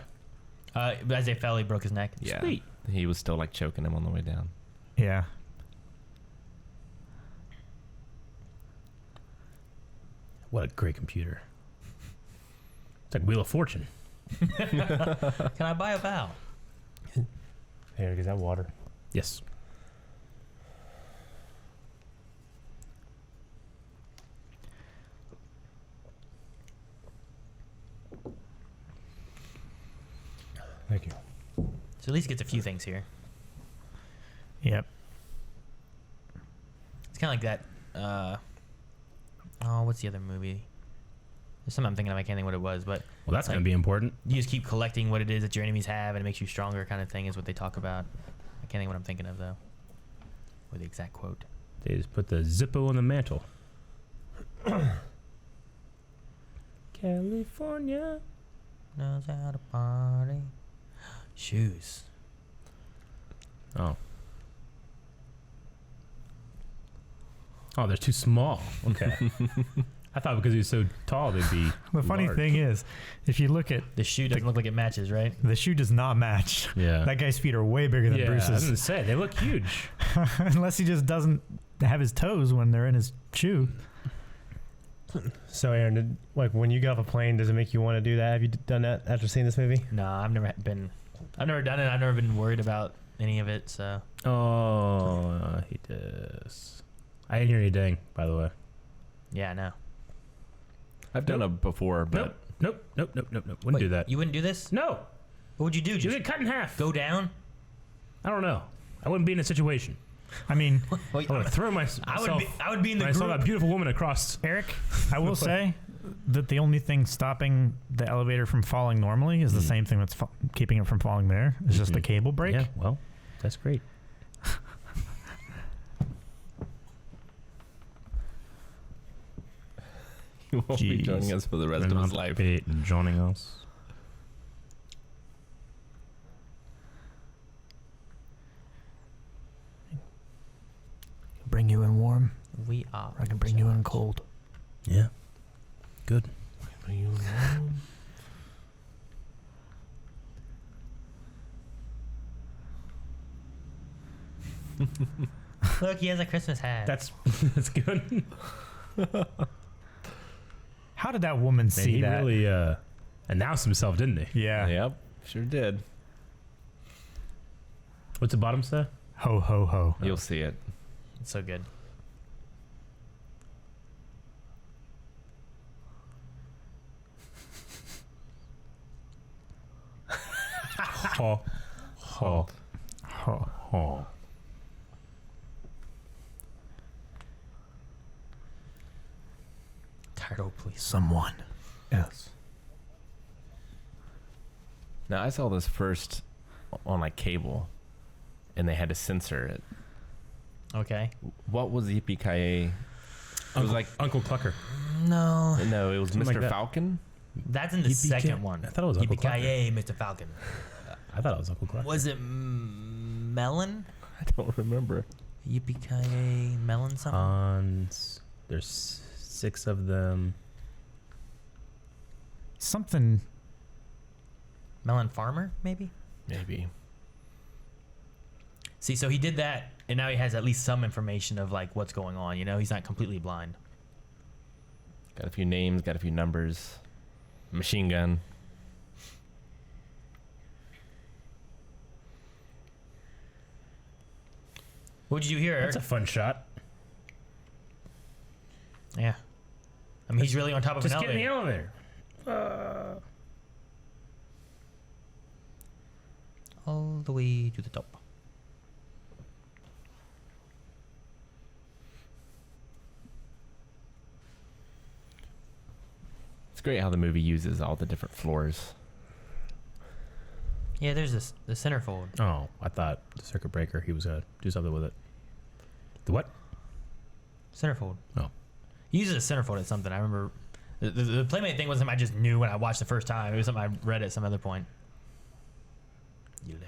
As they fell, he broke his neck.
Yeah.
Sweet.
He was still like choking him on the way down.
Yeah.
What a great computer. It's like Wheel of Fortune.
Can I buy a vowel?
Here, is that water? Yes. Thank you.
So at least gets a few things here.
Yep.
It's kind of like that. What's the other movie? There's something I'm thinking of. I can't think what it was, but
Well, that's going to be important.
you just keep collecting what it is that your enemies have, and it makes you stronger. Kind of thing is what they talk about. I can't think what I'm thinking of though. Or the exact quote.
They just put the Zippo on the mantle. California
knows how to party. Shoes.
Oh, they're too small. Okay. I thought because he was so tall, they'd be.
The funny
large.
thing is, if you look at
The shoe doesn't look like it matches, right?
the shoe, does not match.
Yeah.
That guy's feet are way bigger than
Yeah, I was
Bruce's.
gonna say they look huge.
Unless he just doesn't have his toes when they're in his shoe.
So, Aaron, when you get off a plane, does it make you want to do that? Have you done that after seeing this movie?
No, I've never done it. I've never been worried about any of it. So
Oh, he does. I didn't hear any dang, by the way.
yeah, no.
I've done it before, but
Nope. Wouldn't
Wait,
do that.
You wouldn't do this?
No.
What would you do?
You
Just
get cut in half.
go down?
I don't know. I wouldn't be in a situation.
I mean,
Well,
I would have thrown myself.
I would be in the
when I saw
group.
that beautiful woman across.
Eric, I will say that the only thing stopping the elevator from falling normally is the same thing that's keeping it from falling there. It's just the cable break.
Yeah, well, that's great.
he won't be
Jeez.
joining us for the rest of his life.
Be joining us.
Bring you in warm.
We are.
I can bring you in cold.
Yeah. Good.
Look, he has a Christmas hat.
That's good.
How did that woman
Man,
see
he
that?
really announced himself, didn't he?
Yeah.
Yep, sure did.
What's the bottom say?
Ho ho ho.
You'll see it.
It's so good.
Ho. Ho.
Ho.
Ho.
Title, please.
Someone. Yes.
Now I saw this first on like cable, and they had to censor it.
Okay.
What was Yippee-Ki-Yay? It was like
Uncle Clucker.
No.
no, it was
Something
Mr.
like that.
Falcon.
That's in the
Yippee-ki-
second one.
I thought it was Uncle
Yippee-ki-yay, Mr. Falcon.
I thought it was Uncle Clucker.
Was it Melon?
I don't remember.
Yippee-ki-yay, Melon something?
Hans. There's 6 of them.
Something.
Melon Farmer, maybe?
Maybe.
See, so he did that, and now he has at least some information of like what's going on. You know, he's not completely blind.
Got a few names, got a few numbers. Machine gun.
What did you hear, Eric?
That's a fun shot.
Yeah. I mean, he's really on top of
Just
an
get in the
elevator.
elevator.
All the way to the top.
It's great how the movie uses all the different floors.
Yeah, there's this the centerfold.
Oh, I thought the circuit breaker, he was going to do something with it. The what?
Centerfold.
Oh.
He uses a centerfold at something. I remember the Playmate thing wasn't something I just knew when I watched the first time. It was something I read at some other point. 11.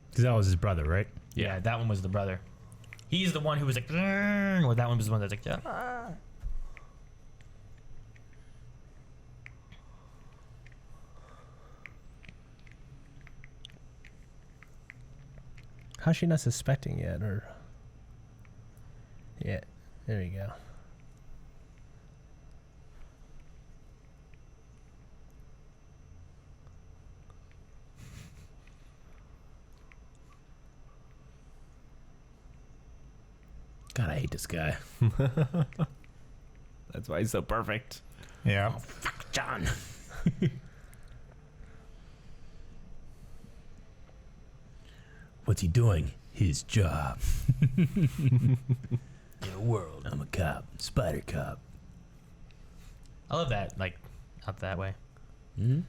Because that was his brother, right?
Yeah, that one was the brother. He's the one who was like, well, that one was the one that's like,
How's she not suspecting yet? Or yeah, there you go.
God, I hate this guy.
That's why he's so perfect.
Yeah.
John. What's he doing? His job.
In a world.
I'm a cop. Spider cop.
I love that, like, out that way.
Mm-hmm.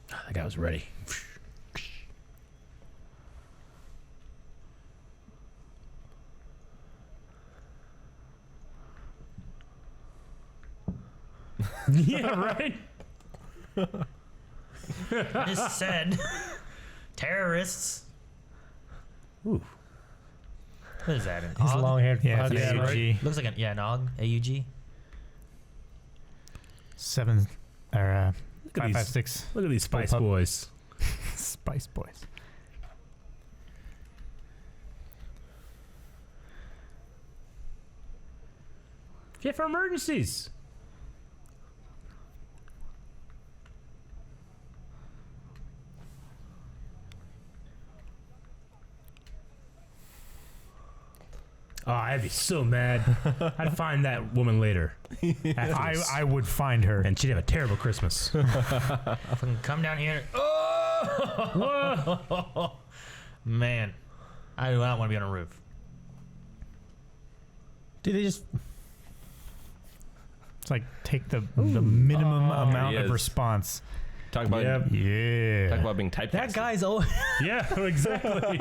That guy was ready. Yeah, right.
Just said terrorists.
Ooh.
What is that? An
He's
AUG?
long-haired.
Yeah,
fuck.
it's an
Yeah,
AUG.
Looks like an an AUG. AUG.
7 or
Look at
556
Look at these Spice
Pub.
Boys.
Spice Boys.
Yeah, for emergencies. Oh, I'd be so mad. I'd find that woman later. After this.
I would find her.
And she'd have a terrible Christmas.
Fucking come down here. Oh! Man. I do not want to be on a roof.
Dude, they just
It's like take the minimum
There
amount
he
of
is.
response.
Talk about
Yep.
Yeah.
talk about being typecast.
that guy's old.
Yeah, exactly.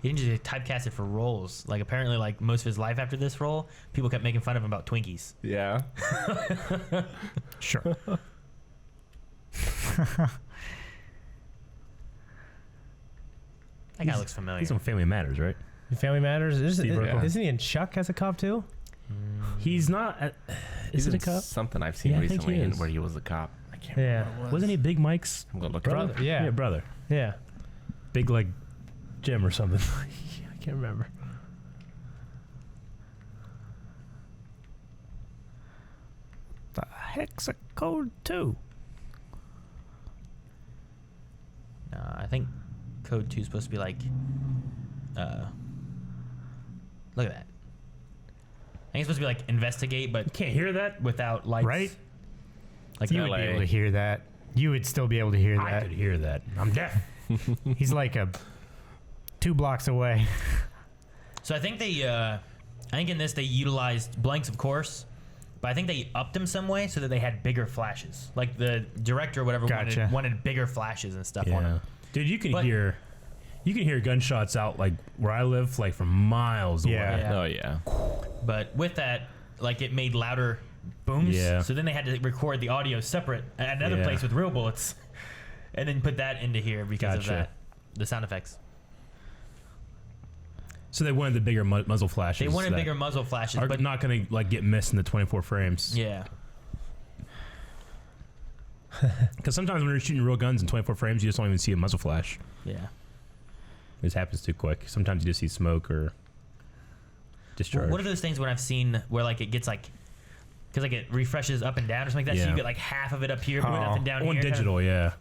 He didn't just get typecasted for roles. Like, apparently, like, most of his life after this role, people kept making fun of him about Twinkies.
Yeah.
Sure.
That guy looks familiar.
He's on Family Matters, right?
Family Matters.
Steve Urkel.
Isn't he in Chuck as a cop too?
He's not.
Is
Is it a
it
cop?
something I've seen
Yeah, I think
recently
he
in
is.
where he was a cop? I can't
Yeah.
remember what it was.
Wasn't he Big Mike's
I'm gonna look
brother?
it up.
Yeah.
Yeah, brother.
Yeah.
Big like Jim or something.
I can't remember.
The hex a code 2.
I think Code 2 is supposed to be like, look at that. I think it's supposed to be like investigate, but
Can't hear that.
without lights.
Right?
Like
You would
LA.
be able to hear that. You would still be able to hear
I
that.
could hear that. I'm deaf.
He's like 2 blocks away.
So I think they, I think in this they utilized blanks, of course, but I think they upped them some way so that they had bigger flashes. Like the director or whatever
Gotcha.
wanted bigger flashes and stuff on
Yeah,
them.
dude, you can
But-
hear gunshots out like where I live, like from miles
Yeah.
away.
Yeah.
Oh yeah.
But with that, like it made louder booms.
Yeah.
So then they had to record the audio separate at another
Yeah.
place with real bullets, and then put that into here because of
Gotcha.
that, the sound effects.
So they wanted the bigger muzzle flashes.
They wanted
that
bigger muzzle flashes,
Are
but
not going to like get missed in the 24 frames.
yeah.
Because sometimes when you're shooting real guns in 24 frames, you just don't even see a muzzle flash.
Yeah.
It just happens too quick. Sometimes you just see smoke or discharge.
What are those things when I've seen where like it gets like, because like it refreshes up and down or something like that, so
Yeah.
you get like half of it up here, but
Oh.
up and down
On
here.
digital, yeah.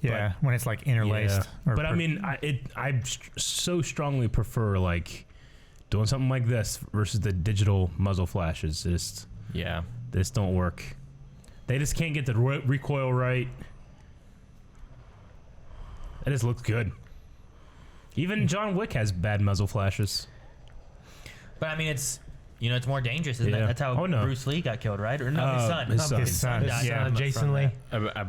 Yeah, when it's like interlaced.
Yeah. But I mean, I so strongly prefer like doing something like this versus the digital muzzle flashes.
Yeah.
They just don't work. They just can't get the recoil right. It just looks good. Even John Wick has bad muzzle flashes.
But I mean, it's, you know, it's more dangerous, isn't
Yeah.
it? That's how
Oh, no.
Bruce Lee got killed, right? Or no, his son.
his son.
His son,
died
yeah.
from
Jason Lee.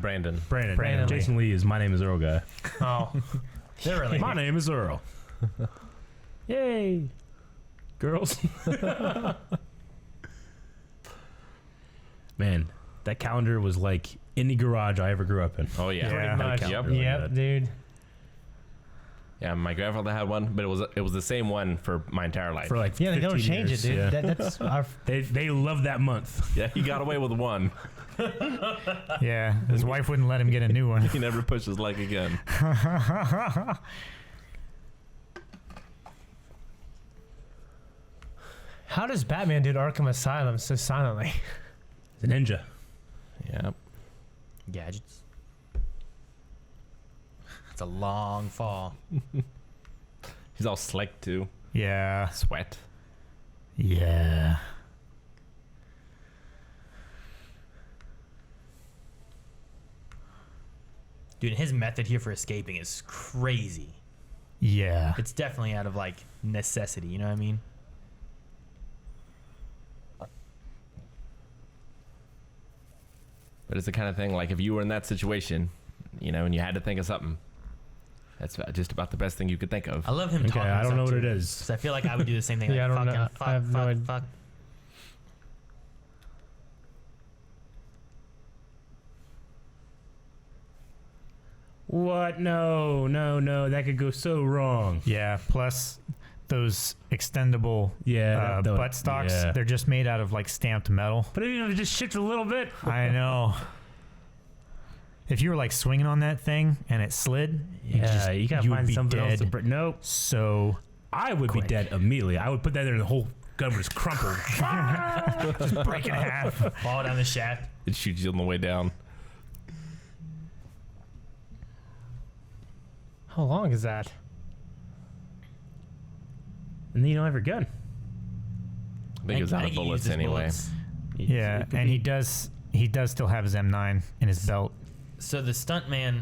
Brandon.
Brandon.
Lee.
Jason Lee is My Name is Earl guy.
Oh, they're related.
My name is Earl. Yay. Girls. Man, that calendar was like any garage I ever grew up in.
Oh yeah.
Yeah.
Much.
Yep.
Yep, dude.
Yeah, my grandfather had one, but it was the same one for my entire life.
For like
Yeah, they don't
15
change
years.
it, dude.
Yeah.
That's our.
They love that month.
Yeah, he got away with one.
Yeah, his wife wouldn't let him get a new one.
He never pushed his leg again.
How does Batman do Arkham Asylum so silently?
The ninja.
Yeah.
Gadgets. It's a long fall.
He's all slick too.
Yeah.
Sweat.
Yeah.
Dude, his method here for escaping is crazy.
Yeah.
It's definitely out of like necessity, you know what I mean?
But it's the kind of thing like if you were in that situation, you know, and you had to think of something, that's just about the best thing you could think of.
I love him
Okay,
talking.
I don't know what it
is.
is.
Because I feel like I would do the same thing.
Yeah,
like,
I don't know.
fucking,
I have no idea.
fuck.
What? No, no, no. That could go so wrong.
Yeah. Plus, those extendable
Yeah, that-
butt stocks,
yeah.
they're just made out of like stamped metal.
But even if it just shifts a little bit.
I know. If you were like swinging on that thing and it slid,
Yeah, you gotta
would
find
be
something else to
dead
break. Nope.
so
I would
quick.
be dead immediately. I would put that there and the whole gun would just crumple.
just break in half.
Fall down the shaft.
It shoots you on the way down.
How long is that?
And then you don't have your gun.
I think it was out of
he
bullets
used his
anyway.
bullets.
Yeah,
It could
and
be-
he does still have his M9 in his belt.
So the stuntman.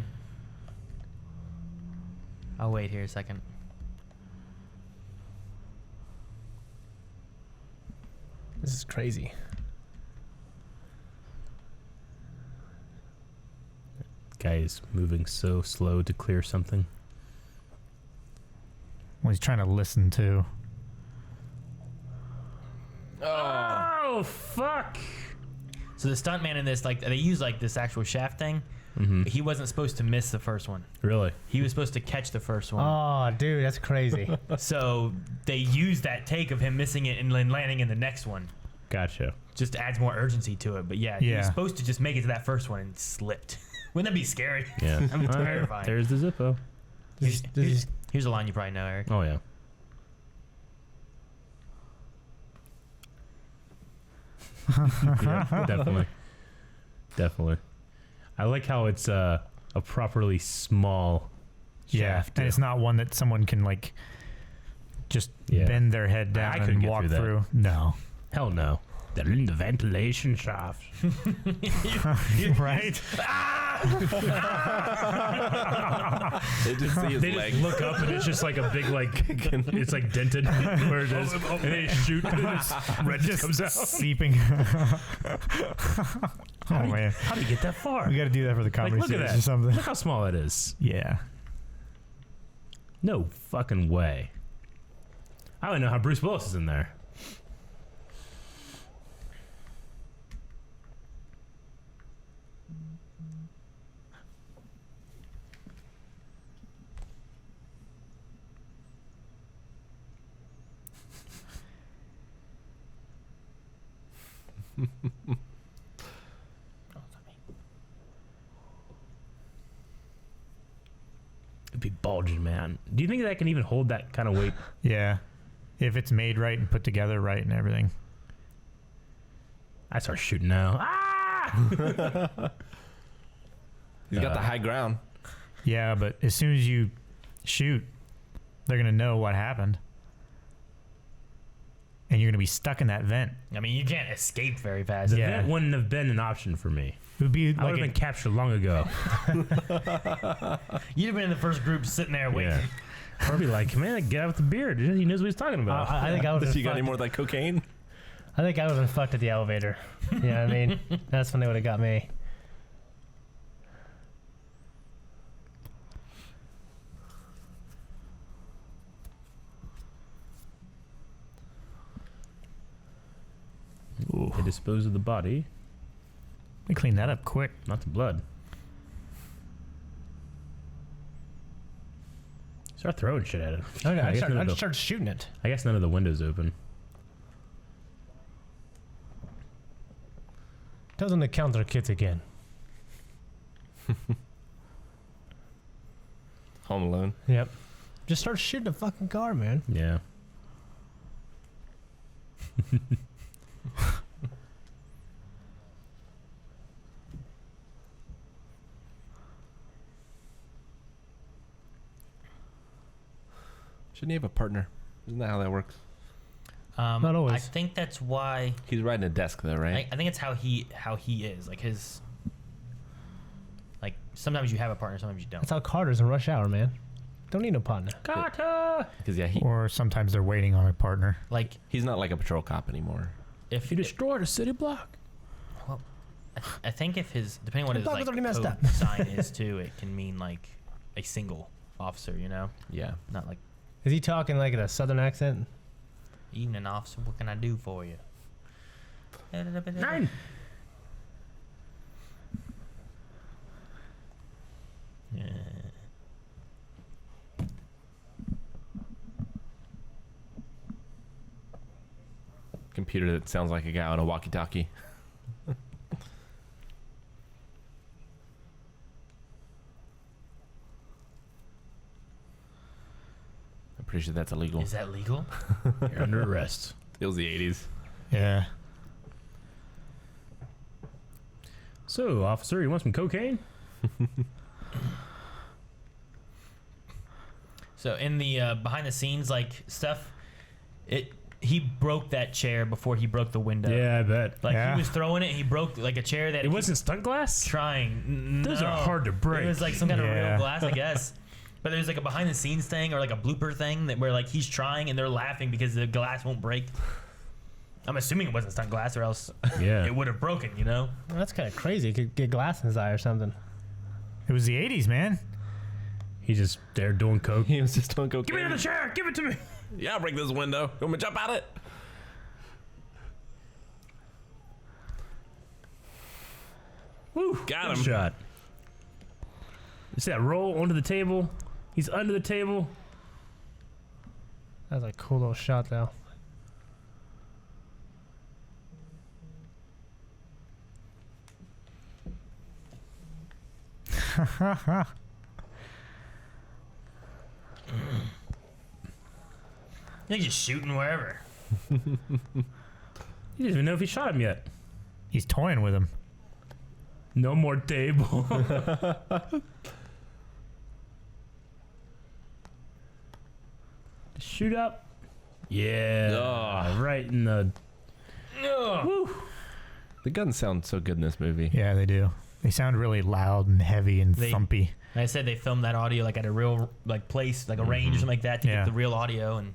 I'll wait here a second.
This is crazy.
Guy is moving so slow to clear something.
Well, he's trying to listen to.
Oh, fuck.
So the stuntman in this, like, they use like this actual shaft thing.
Mm-hmm.
He wasn't supposed to miss the first one.
Really?
He was supposed to catch the first one.
Oh, dude, that's crazy.
So they used that take of him missing it and then landing in the next one.
Gotcha.
Just adds more urgency to it. But yeah, he was
Yeah.
supposed to just make it to that first one and slipped. Wouldn't that be scary?
Yeah.
I mean,
All right,
terrifying.
there's the Zippo.
Here's,
This is-
here's a line you probably know, Eric.
Oh, yeah. Yeah, definitely. Definitely. I like how it's a properly small
Yeah,
shaft.
and it's not one that someone can like just
Yeah.
bend their head down
I couldn't
and
get
walk
through that.
through. No,
Hell no. They're in the ventilation shaft.
right?
They just see his
They
leg.
just look up and it's just like a big it's like dented where it is, and they shoot and this red just comes out.
Seeping. Oh man,
How do you get that far?
we got to do that for the comedy
Look at
series
that.
or something.
Look how small that is.
Yeah.
No fucking way. I don't know how Bruce Willis is in there. It'd be bulging, man. Do you think that can even hold that kind of weight?
Yeah. If it's made right and put together right and everything.
I start shooting now. Ah!
He's got the high ground.
Yeah, but as soon as you shoot, they're gonna know what happened, and you're gonna be stuck in that vent.
I mean, you can't escape very fast.
The
Yeah.
vent wouldn't have been an option for me.
It would be
I would
like
have been captured long ago.
You'd have been in the first group sitting there waiting.
Yeah. Or I'd be like, man, get out with the beard. He knows what he's talking about.
I think I would
Does
have.
he got any more of that cocaine?
I think I would have fucked at the elevator. You know what I mean? That's when they would have got me.
They dispose of the body,
they clean that up quick.
not the blood. Start throwing shit at it.
Okay,
I guess none
I
of
just
the-
started shooting it.
I guess none of the windows open.
Tell them to count their kids again.
Home Alone.
Yep. Just start shooting the fucking car, man.
Yeah.
Shouldn't he have a partner? Isn't that how that works?
Not always.
I think that's why.
He's riding a desk though, right?
I think it's how he is. Like his. Like sometimes you have a partner, sometimes you don't.
That's how Carter's in Rush Hour, man. Don't need no partner.
Carter.
Because yeah,
Or sometimes they're waiting on a partner.
Like
he's not like a patrol cop anymore.
if
He destroyed a city block.
well, I think if his depending on what his
The block
like
was already messed
code
up.
sign is too, it can mean like a single officer. You know,
Yeah.
not like
Is he talking like in a southern accent?
evening officer. What can I do for you?
9.
Yeah.
Computer that sounds like a guy on a walkie-talkie. I'm pretty sure that's illegal.
Is that legal?
You're under arrest.
It was the 80s.
Yeah.
So, officer, you want some cocaine?
So in the behind the scenes like stuff, he broke that chair before he broke the window.
Yeah, I bet.
Like
Yeah.
he was throwing it, and he broke like a chair that
It
he
wasn't stunt glass?
trying.
Those are hard to break.
It was like some kind of
Yeah.
real glass, I guess. But there's like a behind the scenes thing or like a blooper thing that where like he's trying and they're laughing because the glass won't break. I'm assuming it wasn't stunt glass or else
Yeah.
it would have broken, you know?
Well, that's kind of crazy. He could get glass in his eye or something.
It was the 80s, man.
He's just there doing coke.
He was just on cocaine.
Give me another chair. Give it to me.
Yeah, I'll break this window. You want me to jump out it?
Woo.
Got
Good
him.
shot. You see that roll onto the table? He's under the table.
That was a cool little shot, though.
They're just shooting wherever.
He doesn't even know if he shot him yet.
He's toying with him.
No more table. Shoot up. Yeah.
Ugh.
Right in the. Woo.
The guns sound so good in this movie.
Yeah, they do. They sound really loud and heavy and
They-
thumpy.
And I said they filmed that audio like at a real like place, like a range or something like that to
Yeah.
get the real audio and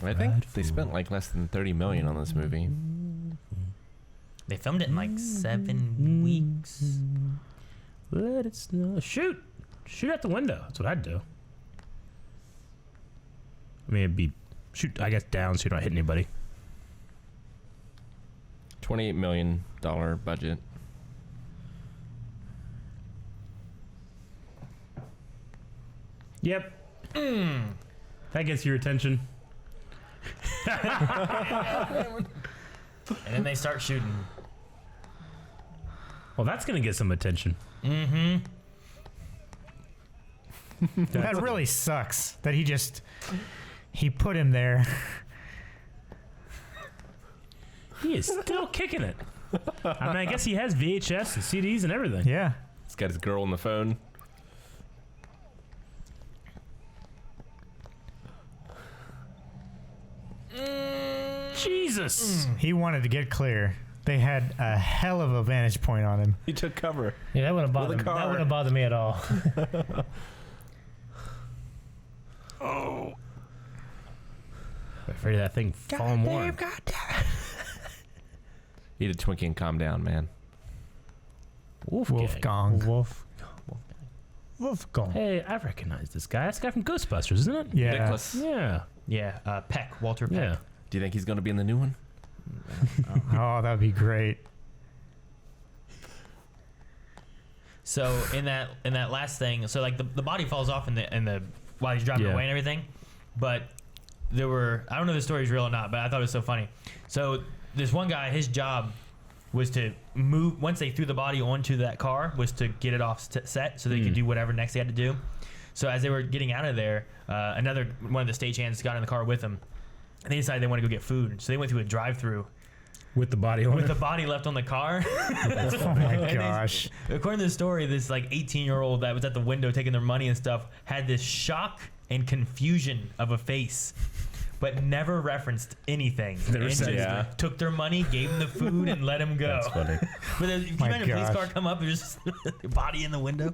I think they spent like less than 30 million on this movie.
they filmed it in like 7 weeks.
Let it snow. Shoot. Shoot out the window. That's what I'd do. I mean, it'd be shoot, I guess, down so you don't hit anybody.
$28 million budget.
Yep. That gets your attention.
And then they start shooting.
Well, that's going to get some attention.
Mm-hmm.
That really sucks that he put him there.
He is still kicking it. I mean, I guess he has VHS and CDs and everything.
Yeah.
He's got his girl on the phone.
Jesus.
He wanted to get clear. They had a hell of a vantage point on him.
He took cover.
Yeah, that wouldn't have
With a
bothered me. That
car.
wouldn't have bothered me at all.
I'm afraid of that thing falling more.
Eat a Twinkie and calm down, man.
Wolfgang.
Wolfgang.
Hey, I recognize this guy. That's the guy from Ghostbusters, isn't it?
Yeah.
Nicholas.
Yeah.
Yeah, Peck, Walter Peck.
Yeah.
Do you think he's going to be in the new one?
Oh, that would be great.
So in that last thing, so like the body falls off in the while he's driving
Yeah.
away and everything, but there were I don't know if the story's real or not, but I thought it was so funny. So this one guy, his job was to move once they threw the body onto that car was to get it off set so they could do whatever next they had to do. So as they were getting out of there, another one of the stagehands got in the car with them, and they decided they wanted to go get food. So they went through a drive-through
With the body on
with
it.
the body left on the car.
Oh my
And
gosh.
According to the story, this like 18-year-old that was at the window taking their money and stuff had this shock and confusion of a face, but never referenced anything.
Never
And
said
just took their money, gave them the food, and let them go.
That's funny.
But if you
My
imagine a police
gosh.
car come up, there's just a body in the window.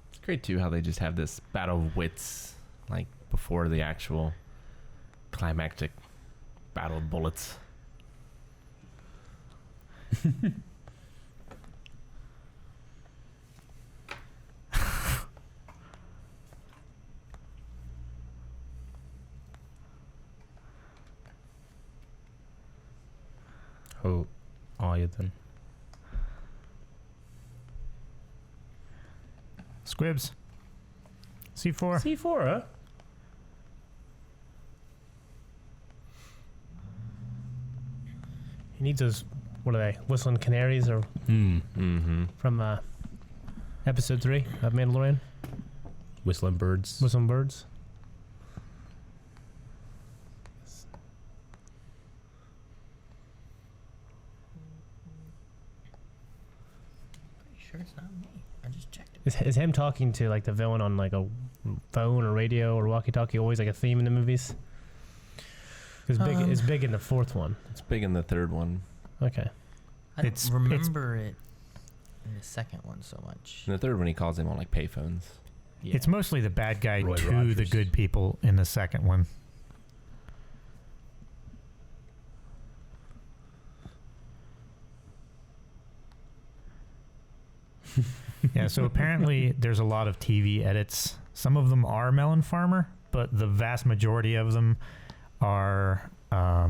It's great too how they just have this battle of wits like before the actual climactic battle of bullets.
Oh, you then.
Squibs. C4.
C4, huh?
He needs those. What are they? Whistling canaries or
Mm-hmm.
from episode 3 of Mandalorian?
Whistling birds.
Whistling birds.
Sure, it's not me. I just checked it.
Is him talking to like the villain on like a phone or radio or walkie-talkie always like a theme in the movies? It's big. It's big in the 4th one.
It's big in the 3rd one.
Okay.
I don't
It's-
remember it in the second one so much.
In the 3rd one, he calls them on like payphones.
Yeah.
It's mostly the bad guy
Roy
to the
Rogers.
good people in the second one. Yeah, so apparently there's a lot of TV edits. Some of them are Melon Farmer, but the vast majority of them are. I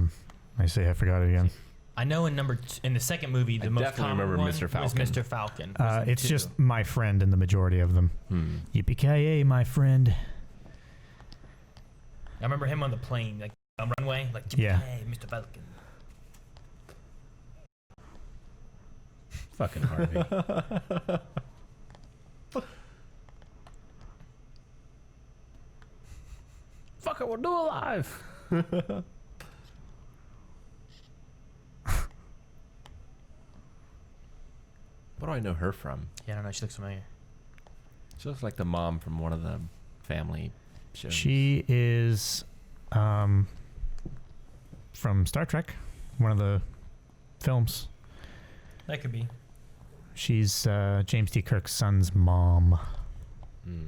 forgot it again.
I know in in the second movie, the
I
most
definitely
common
remember
one
Mr.
was
Falcon.
Mr. Falcon. was in
It's
2.
just my friend in the majority of them.
Hmm.
Yippee-ki-yay, my friend.
I remember him on the plane, like on runway, like
Yeah.
hey, Mr. Falcon.
Fucking Harvey.
Fuck it, we'll do it live. What do I know her from?
Yeah, I don't know. She looks familiar.
She looks like the mom from one of the family shows.
She is from Star Trek, one of the films.
That could be.
She's James T. Kirk's son's mom.
Hmm.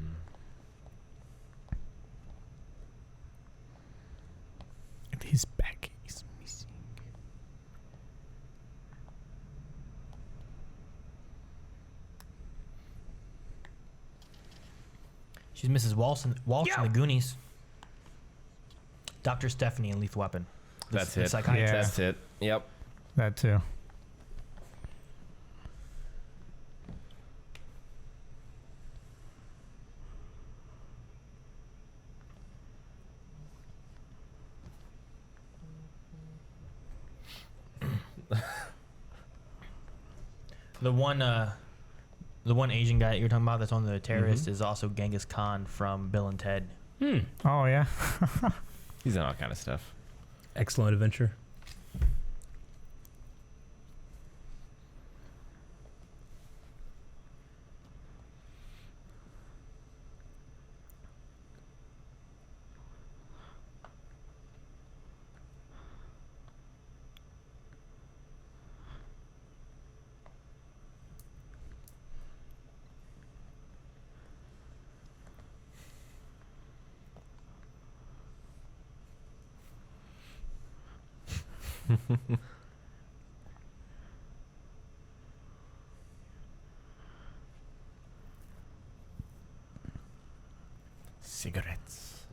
His back is missing.
She's Mrs. Walsh in the Goonies. Dr. Stephanie in Lethal Weapon.
That's
The
it.
psychiatrist.
Yeah.
That's it. Yep.
That too.
The one Asian guy that you're talking about that's on the terrorist is also Genghis Khan from Bill and Ted.
Oh yeah.
He's in all kind of stuff.
Excellent adventure.
Cigarettes.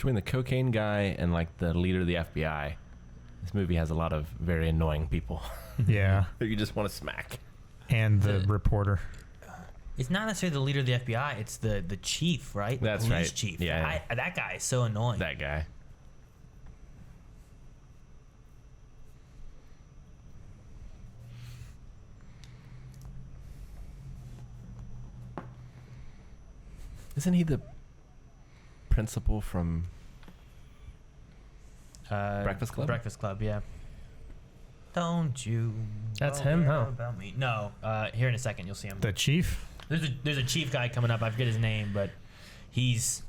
Between the cocaine guy and like the leader of the FBI, this movie has a lot of very annoying people
Yeah.
that you just want to smack.
And the reporter.
It's not necessarily the leader of the FBI. It's the chief, right? The
That's
police
right.
chief.
Yeah.
That guy is so annoying.
That guy. Isn't he the principal from Breakfast Club?
Breakfast Club, yeah. Don't you?
That's him, huh?
About me. No. Here in a second, you'll see him.
The chief?
There's a chief guy coming up. I forget his name, but he's.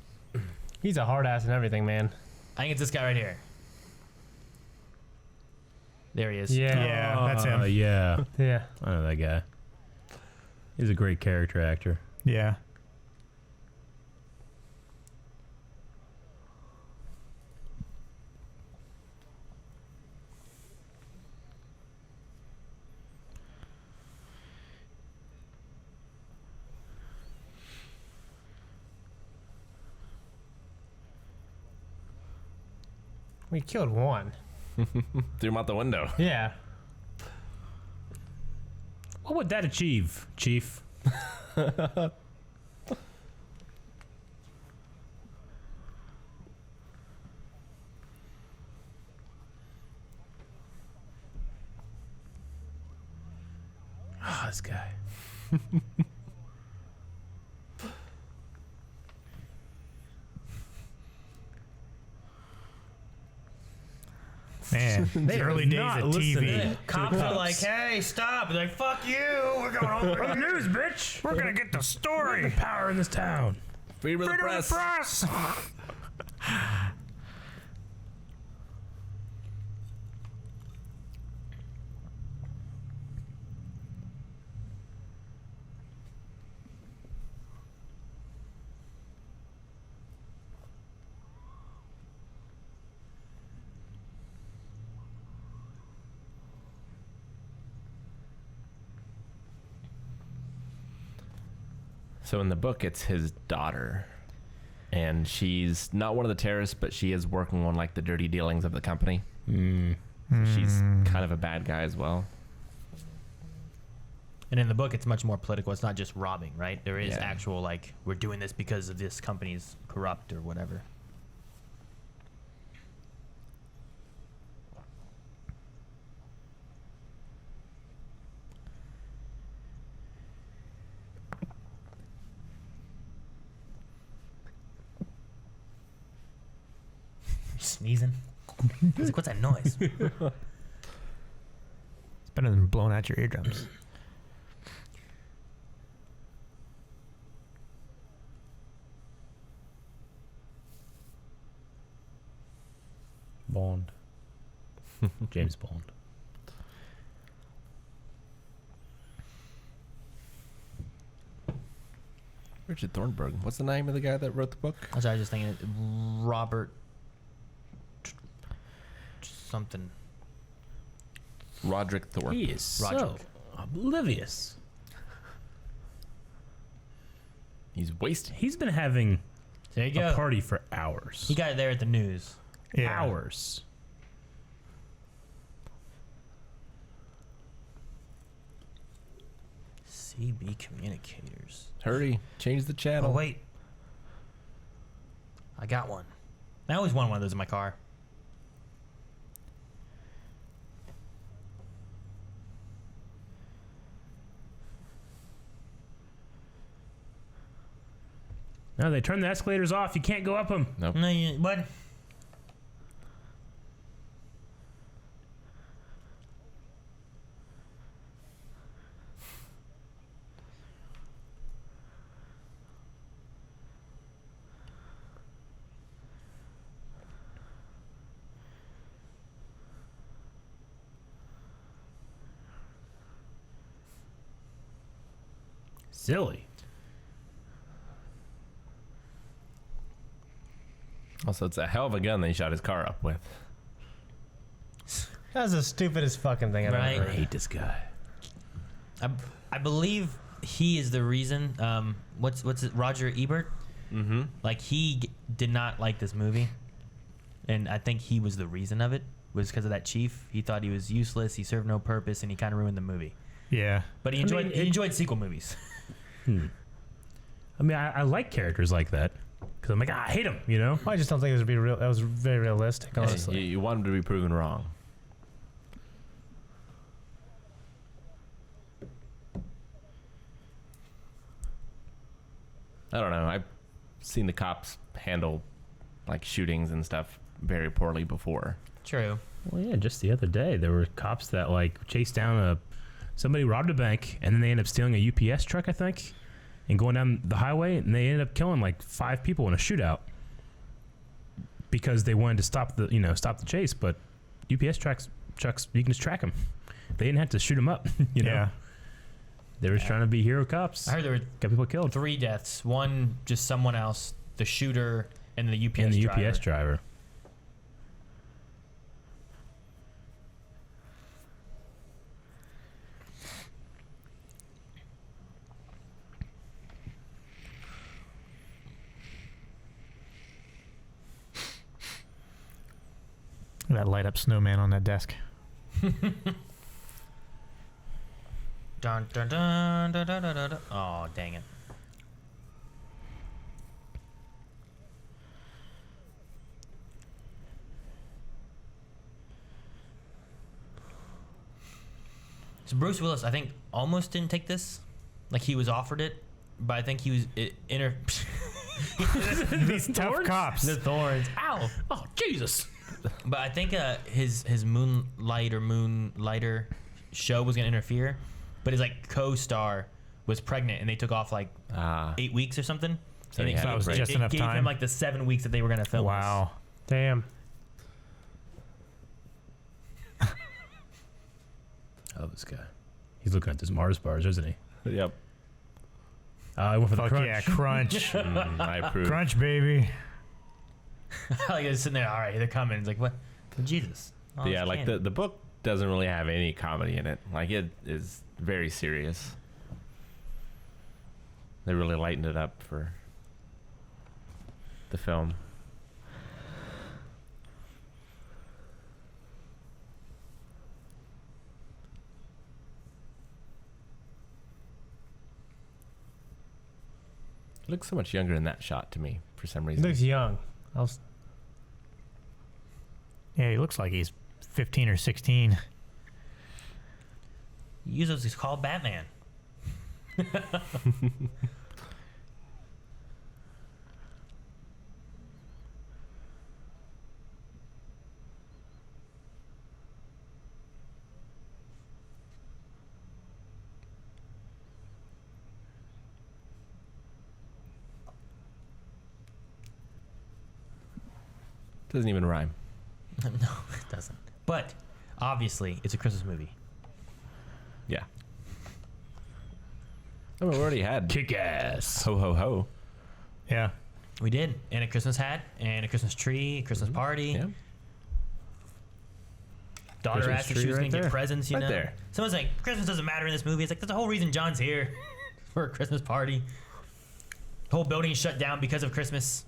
He's a hard ass and everything, man.
I think it's this guy right here. There he is.
Yeah, that's him.
Yeah.
Yeah.
I know that guy. He's a great character actor.
Yeah.
We killed one.
Threw him out the window.
Yeah.
What would that achieve, Chief? Oh, this guy.
Man, the early days
not
of
listening
TV.
to
Cops are like, hey, stop. They're like, fuck you. We're going over
the news, bitch.
We're gonna get the story.
Power in this town.
Freedom of the press.
Press.
So in the book, it's his daughter, and she's not one of the terrorists, but she is working on like the dirty dealings of the company. So she's kind of a bad guy as well.
And in the book, it's much more political. It's not just robbing, right? There is
Yeah.
actual, like, we're doing this because of this company's corrupt or whatever. Sneezing? He's like, what's that noise?
It's better than blowing out your eardrums.
Bond. James Bond.
Richard Thornburg. What's the name of the guy that wrote the book?
I was just thinking Robert something.
Roderick Thorpe.
He is so
Roderick.
oblivious.
He's wasted.
He's been having
There you
a
go.
party for hours.
He got it there at the news.
Yeah.
Hours.
CB Communicators.
Hurry, change the channel.
Oh, wait. I got one. I always wanted one of those in my car.
No, they turned the escalators off. You can't go up them.
Nope.
No, you, what?
Silly.
Also, it's a hell of a gun that he shot his car up with.
That's the stupidest fucking thing I've
Right.
ever
I
heard.
hate this guy.
I believe he is the reason. What's it? Roger Ebert.
Mm-hmm.
Like did not like this movie, and I think he was the reason of it. Was because of that chief. He thought he was useless. He served no purpose, and he kind of ruined the movie.
Yeah.
But he enjoyed sequel movies.
I mean, I like characters like that because I'm like, I hate them, you know.
I just don't think it would be real. That was very realistic, honestly.
You want him to be proven wrong. I don't know. I've seen the cops handle like shootings and stuff very poorly before.
True.
Well, yeah, just the other day there were cops that like chased down somebody robbed a bank and then they ended up stealing a UPS truck, I think, and going down the highway, and they ended up killing like 5 people in a shootout because they wanted to stop the chase. But UPS trucks you can just track them. They didn't have to shoot them up, you know.
Yeah.
They were trying to be hero cops.
I heard there were
Got people killed.
3 deaths. One just someone else, the shooter, and the UPS
And the
driver.
UPS driver.
That light up snowman on that desk.
Dun, dun, dun, dun, dun, dun, dun. Oh, dang it. So Bruce Willis, I think, almost didn't take this. Like, he was offered it, but I think he was
These tough cops.
the thorns. Ow!
Oh, Jesus.
But I think his Moonlighter show was gonna interfere, but his like co-star was pregnant and they took off like 8 weeks or something.
So
and
he had
that
a
was
break.
just
it
enough
gave
time.
him like the 7 weeks that they were gonna film.
Wow.
Damn.
Oh, this guy. He's looking at those Mars bars, isn't he?
Yep.
I went for the
Fuck
crunch.
yeah, crunch.
I approve.
Crunch, baby.
Like it's sitting there. All right, they're coming. It's like what? Oh, Jesus. Oh,
Yeah,
it's
like
candy.
the book doesn't really have any comedy in it. Like it is very serious. They really lightened it up for the film. He looks so much younger in that shot to me for some
He
reason.
looks young.
Yeah, he looks like he's 15 or 16.
Usos is called Batman.
Doesn't even rhyme.
No, it doesn't. But obviously, it's a Christmas movie.
Yeah. I mean, we already had
Kick ass.
Ho Ho Ho.
Yeah.
We did, and a Christmas hat, and a Christmas tree, a Christmas party.
Yeah.
Daughter
Christmas
asked if
tree
she was
right
going to get
there.
presents, you
Right
know.
there.
Someone's like, Christmas doesn't matter in this movie. It's like, that's the whole reason John's here for a Christmas party. The whole building is shut down because of Christmas.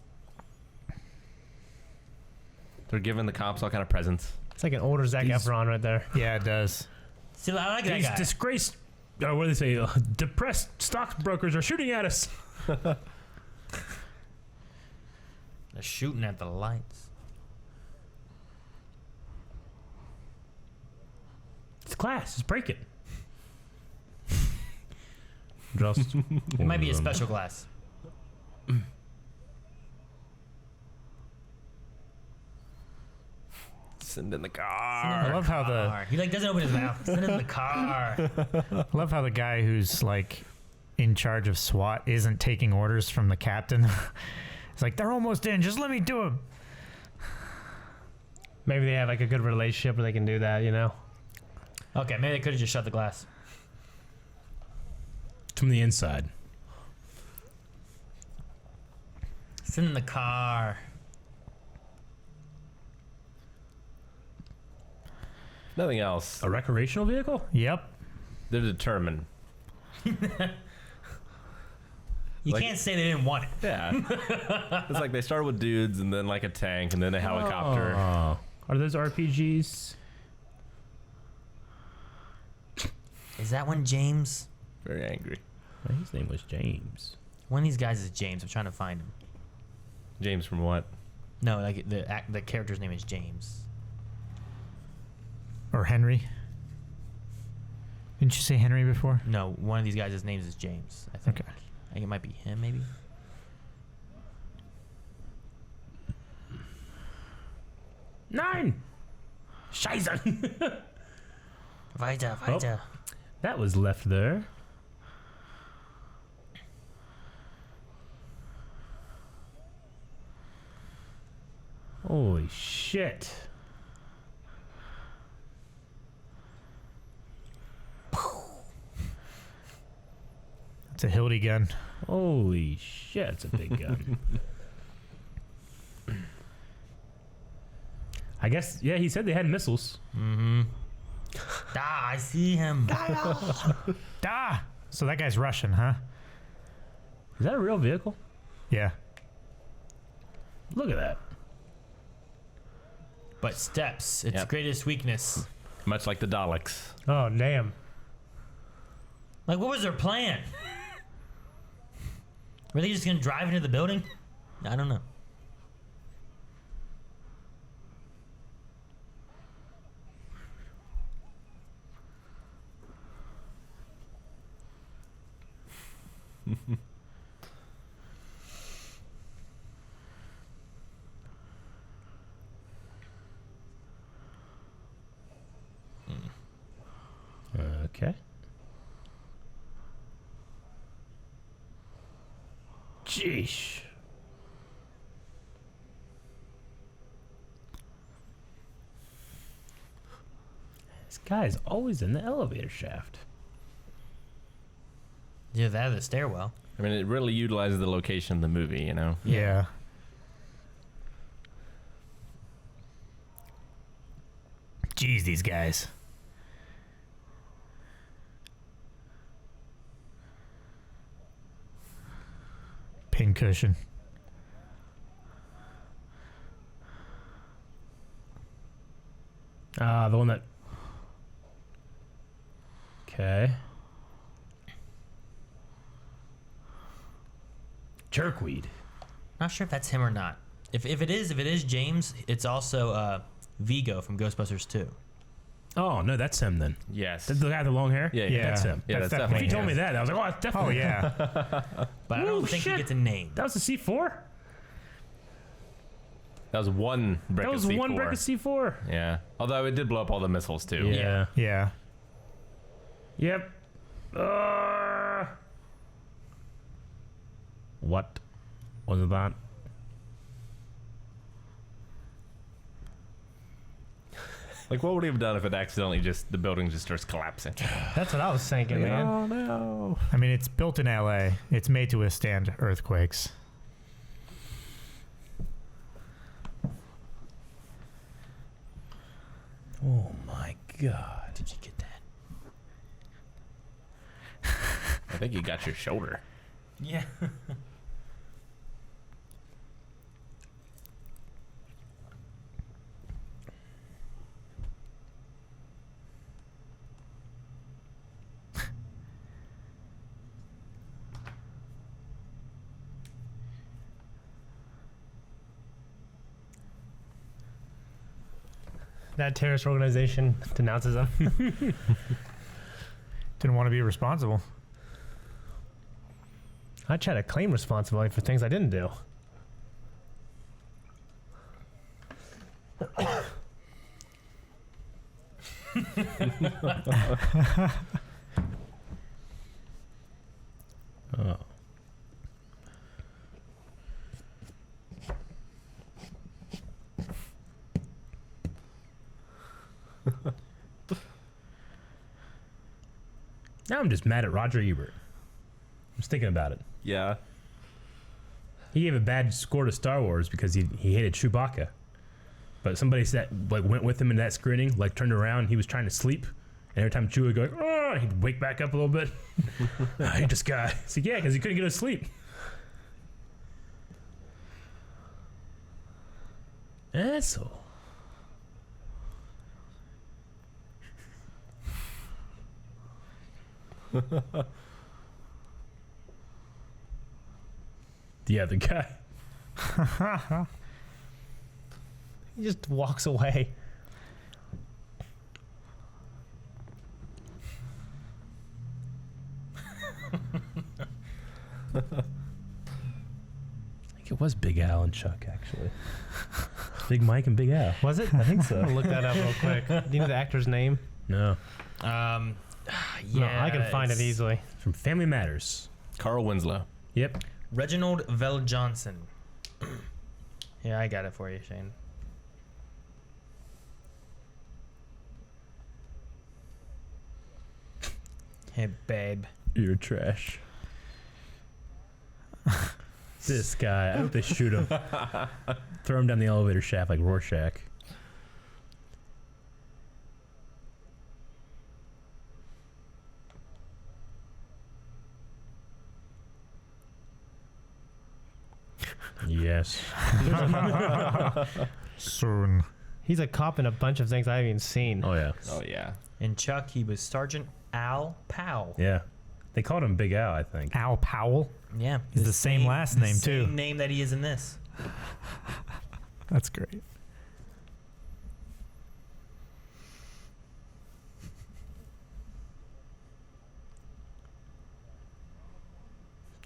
They're giving the cops all kind of presents.
It's like an older Zac
These-
Efron right there.
Yeah, it does.
See, I like that
These
guy.
disgraced, what do they say? Depressed stockbrokers are shooting at us.
They're shooting at the lights.
It's glass. Just break it. Just
It might be a special glass.
Send in the
I
car.
love how the
Car. He like doesn't open his mouth. Send it in the car.
I love how the guy who's like in charge of SWAT isn't taking orders from the captain. It's like, they're almost in. Just let me do them.
Maybe they have like a good relationship where they can do that, you know?
Okay, maybe they could have just shut the glass.
from the inside.
It's in the car.
Nothing else.
A recreational vehicle?
Yep.
They're determined.
You can't say they didn't want it.
Yeah. It's like they started with dudes and then like a tank and then a helicopter.
Oh. Are those RPGs?
Is that one James?
Very angry.
His name was James.
One of these guys is James. I'm trying to find him.
James from what?
No, like the character's name is James.
Or Henry. Didn't you say Henry before?
No, one of these guys' name is James. I think.
Okay.
I think it might be him, maybe.
Nine. Scheiße.
Weiter.
Oh. That was left there. Holy shit.
It's a Hildy gun.
Holy shit, it's a big gun. I guess, yeah, he said they had missiles.
Mm-hmm. I see him.
Da! So that guy's Russian, huh?
Is that a real vehicle?
Yeah.
Look at that.
But steps, its
Yep.
greatest weakness.
Much like the Daleks.
Oh, damn.
Like, what was their plan? Were they just gonna drive into the building? I don't know.
Okay. Jeez. This guy's always in the elevator shaft.
Yeah, that or the stairwell.
I mean, it really utilizes the location of the movie, you know?
Yeah. Jeez, these guys. Pincushion.
Ah, the one that... Okay. Jerkweed.
Not sure if that's him or not. If it is James, it's also Vigo from Ghostbusters 2.
Oh, no, that's him then.
Yes.
That's the guy with the long hair?
Yeah,
Yeah.
That's him.
Yeah, that's
If
definitely
you told
him.
me that, I was like, oh, that's
Oh,
definitely him.
yeah.
But I don't
Ooh,
think
shit.
he gets a name.
That was a C4?
That was one brick
That was
of C4.
one brick of C4.
Yeah. Although it did blow up all the missiles, too.
Yeah.
Yeah.
Yep. What was that?
Like, what would he have done if it accidentally the building just starts collapsing?
That's what I was thinking, man.
Oh, no.
I mean, it's built in LA. It's made to withstand earthquakes.
Oh my god.
Did you get that?
I think you got your shoulder.
Yeah.
That terrorist organization denounces them.
Didn't want to be responsible.
I try to claim responsibility for things I didn't do.
Oh. Now I'm just mad at Roger Ebert. I was thinking about it.
Yeah.
He gave a bad score to Star Wars because he hated Chewbacca. But somebody said, like, went with him in that screening, like, turned around, he was trying to sleep. And every time Chewie would go, oh, he'd wake back up a little bit. I hate this guy. It's like, yeah, because he couldn't get to sleep. Eso. The other guy.
He just walks away.
I think it was Big Al and Chuck, actually. Big Mike and Big Al.
Was it?
I think so.
I'll look that up real quick. Do you know the actor's name?
No.
Yeah,
No, I can find it
it's
easily.
From Family Matters.
Carl Winslow.
Yep.
Reginald Vell Johnson. Yeah, I got it for you, Shane. Hey, babe.
You're trash. This guy. I hope they shoot him. Throw him down the elevator shaft like Rorschach. Yes.
Soon.
He's a cop in a bunch of things I haven't even seen.
Oh, yeah.
Oh yeah.
In Chuck, he was Sergeant Al Powell.
Yeah. They called him Big Al, I think.
Al Powell.
Yeah.
He's the same last name, too.
Same name that he is in this.
That's great.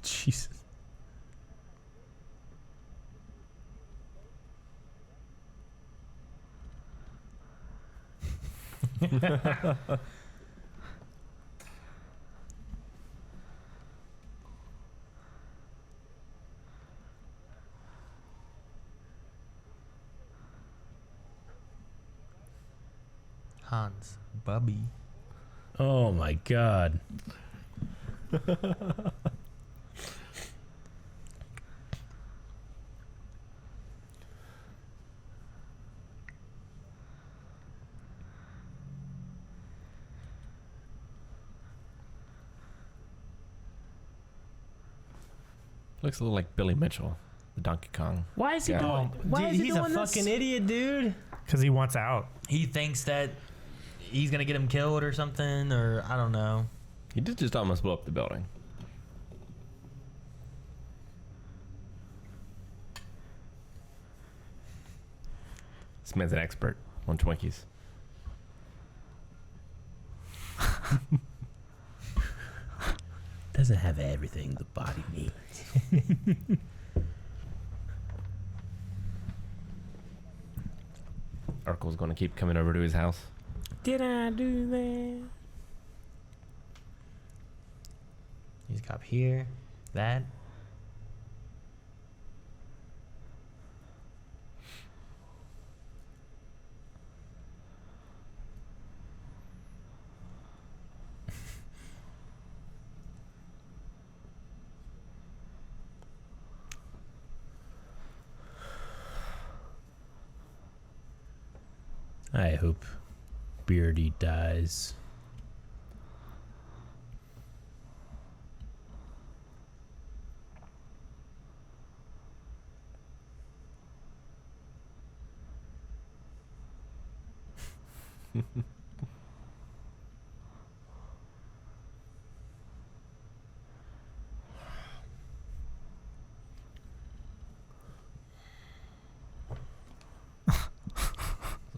Jesus.
Hans Bubby.
Oh my God.
Looks a little like Billy Mitchell, the Donkey Kong.
Why is he
Yeah.
doing? Why
Dude,
is he
he's
doing
a
this?
fucking idiot, dude.
Because he wants out.
He thinks that he's gonna get him killed or something, or I don't know.
He did just almost blow up the building. This man's an expert on Twinkies.
Doesn't have everything the body needs.
Urkel's going to keep coming over to his house.
Did I do that?
He's got here, that.
I hope Beardy dies.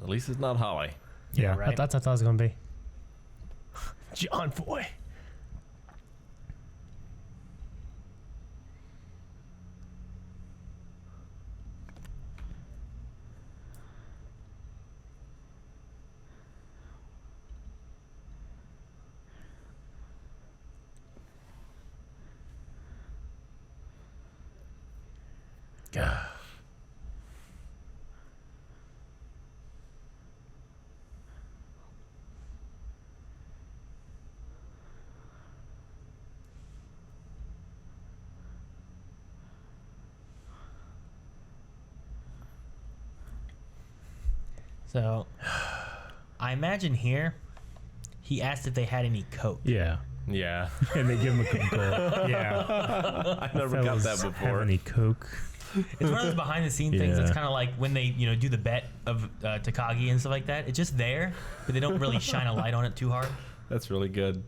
At least it's not Holly.
Yeah.
right.
That's what I thought it was going to be. John Boy.
So, I imagine here, he asked if they had any coke.
Yeah.
Yeah.
And they give him a Coca-Cola.
Yeah.
I never got that
Fellas,
before.
Have any Coke?
It's one of those behind the scene things.
Yeah.
It's kind of like when they do the bet of Takagi and stuff like that. It's just there, but they don't really shine a light on it too hard.
That's really good.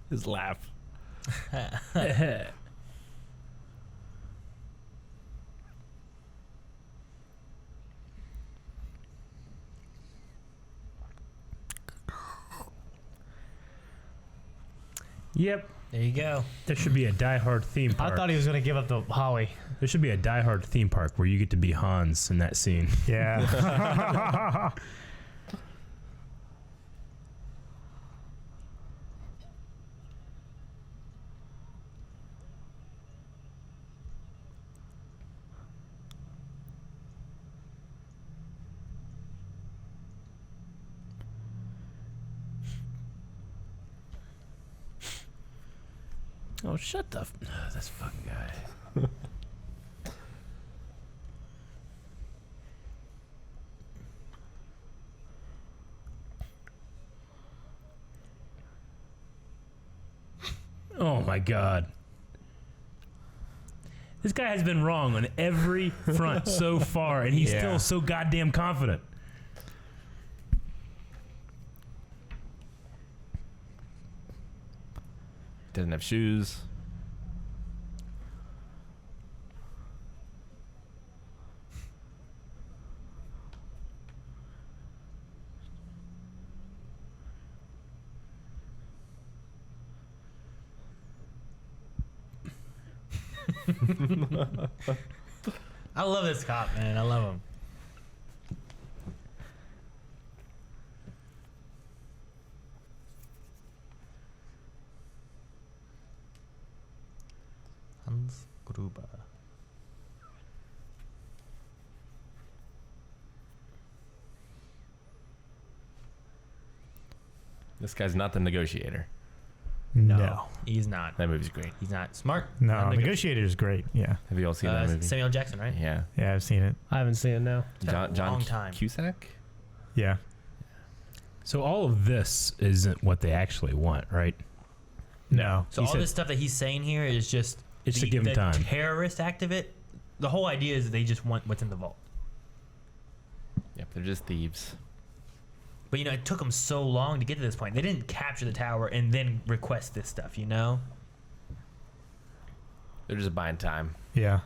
His laugh.
Yep.
There you go.
There should be a Die Hard theme park.
I thought he was gonna give up the Holly.
There should be a Die Hard theme park where you get to be Hans in that scene.
Yeah.
Oh, shut the this fucking guy. Oh my god. This guy has been wrong on every front so far, and he's
Yeah.
still so goddamn confident.
Doesn't have shoes.
I love this cop, man. I love him. Hans Gruber.
This guy's not the negotiator.
No.
He's not.
That movie's great.
He's not smart.
No,
Not
Negotiator is great. Yeah.
Have you all seen that movie?
Samuel Jackson, right?
Yeah.
Yeah, I've seen it.
I haven't seen it now.
It's been a long time.
Cusack?
Yeah.
So all of this isn't what they actually want, right?
No.
So
He
all
said-
this stuff that he's saying here is just
It's to give him
the
time.
terrorist act of it. The whole idea is they just want what's in the vault.
Yep, they're just thieves.
But it took them so long to get to this point. They didn't capture the tower and then request this stuff.
They're just buying time.
Yeah.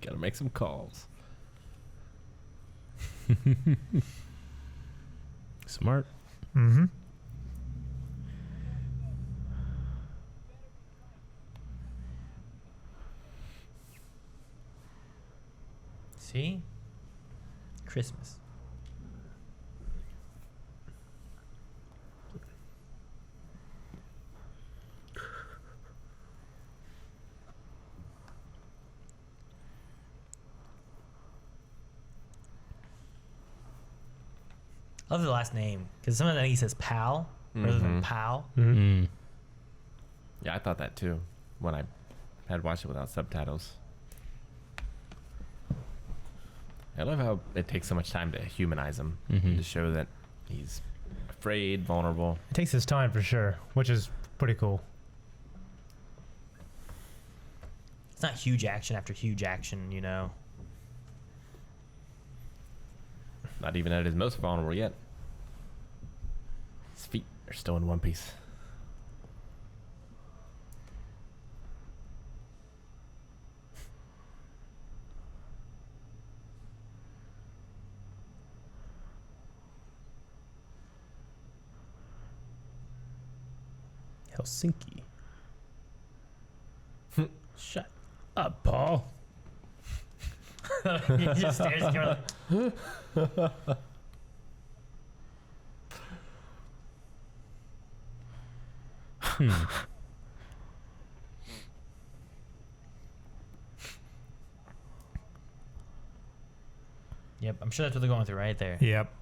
Gotta make some calls.
Smart.
Mm-hmm.
See? Christmas. I love the last name because some of that he says pal rather than pal.
Mm.
Yeah, I thought that too when I had watched it without subtitles. I love how it takes so much time to humanize him, to show that he's afraid, vulnerable.
It takes his time for sure, which is pretty cool.
It's not huge action after huge action, you know.
Not even at his most vulnerable yet. His feet are still in one piece.
Helsinki. Shut up, Paul.
He just stares at you like, Yep, I'm sure that's what they're going through right there.
Yep.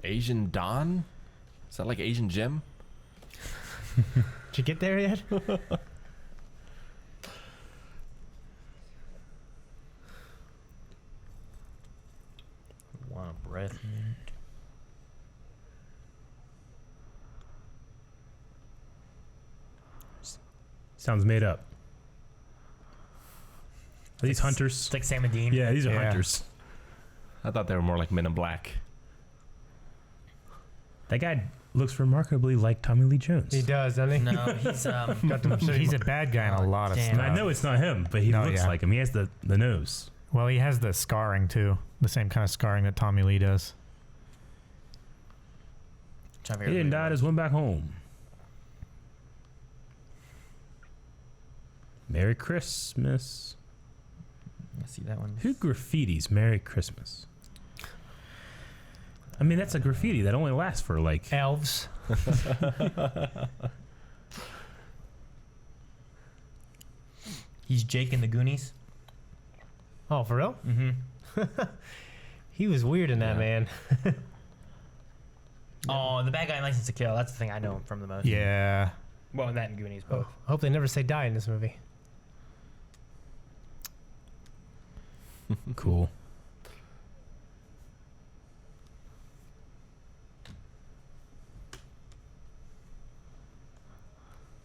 Asian Don? Is that like Asian Jim?
Did you get there yet?
Want a breath?
Sounds made up. Are these hunters?
It's like Sam and Dean.
Yeah, these are
Yeah.
hunters.
I thought they were more like Men in Black.
That guy looks remarkably like Tommy Lee Jones.
He does, doesn't he?
No, he's
He's a bad guy in a lot of
Damn.
stuff.
And I know it's not him, but he
No,
looks
yeah.
like him. He has the nose.
Well, he has the scarring too, the same kind of scarring that Tommy Lee does.
He didn't die, just went back home. Merry Christmas.
I see that one.
Who graffitis Merry Christmas? I mean, that's a graffiti that only lasts for like...
Elves.
He's Jake in the Goonies.
Oh, for real?
Mm-hmm.
He was weird in that,
Yeah.
man.
Oh, the bad guy in License to Kill. That's the thing I know him from the most.
Yeah.
Well, and that and Goonies both.
Hope they never say die in this movie.
Cool.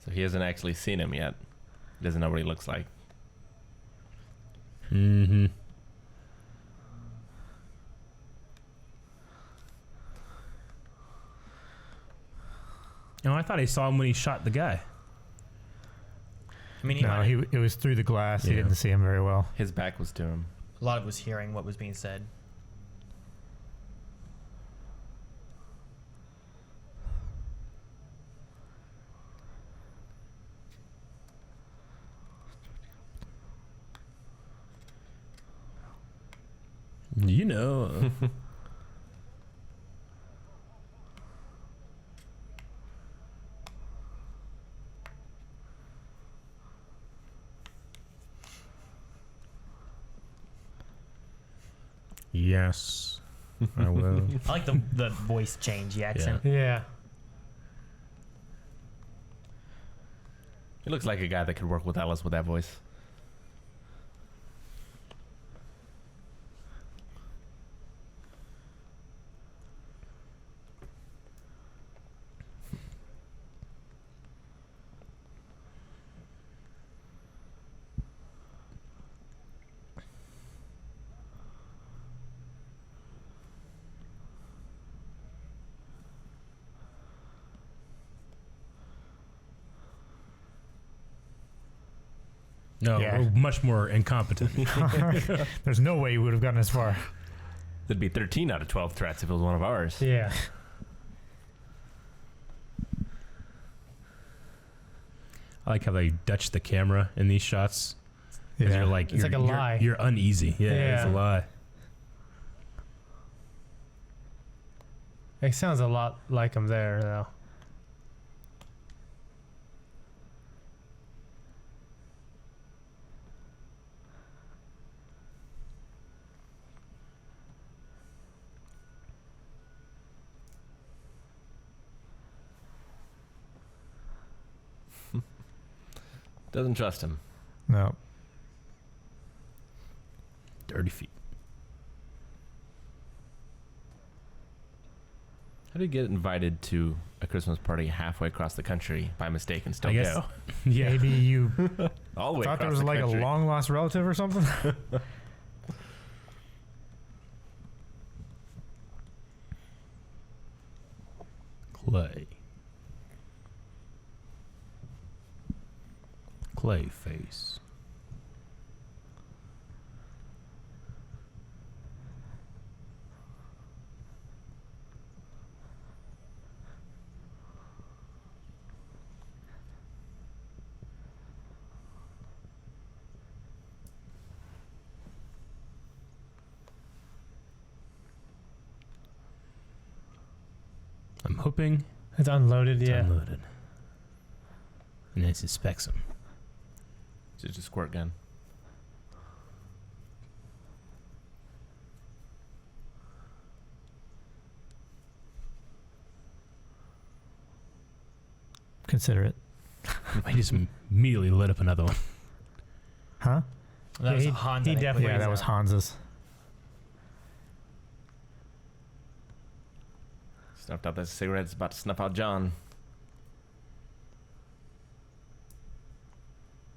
So he hasn't actually seen him yet. He doesn't know what he looks like.
Mm-hmm. No, I thought I saw him when he shot the guy.
I mean,
No, it was through the glass. He
Yeah.
didn't see him very well.
His back was to him.
a lot of it was hearing what was being said.
You know. Yes, I will.
I like the voice change, the accent.
Yeah.
He looks like a guy that could work with Ellis with that voice.
No,
Yeah.
we're much more incompetent.
There's no way he would have gotten as far.
There'd be 13 out of 12 threats if it was one of ours.
Yeah.
I like how they Dutch the camera in these shots. 'Cause
Yeah.
you're like,
It's like a lie.
You're uneasy. Yeah, it's a
Yeah.
lie.
It sounds a lot like him there, though.
Doesn't trust him.
No.
Dirty feet.
How do you get invited to a Christmas party halfway across the country by mistake and still
I guess.
go?
Yeah.
Maybe you
All the way
thought there
across
was
the
like
country.
a long lost relative or something.
Clay face. I'm hoping
It's unloaded,
it's
yeah.
unloaded. And then it suspects him.
It's just a squirt gun.
Consider it.
I just immediately lit up another one.
Huh?
That was
he-
Hans.
he
I think,
definitely-
put
Yeah,
his
that was
out.
Hans's.
Snuffed out that cigarette. It's about to snuff out John.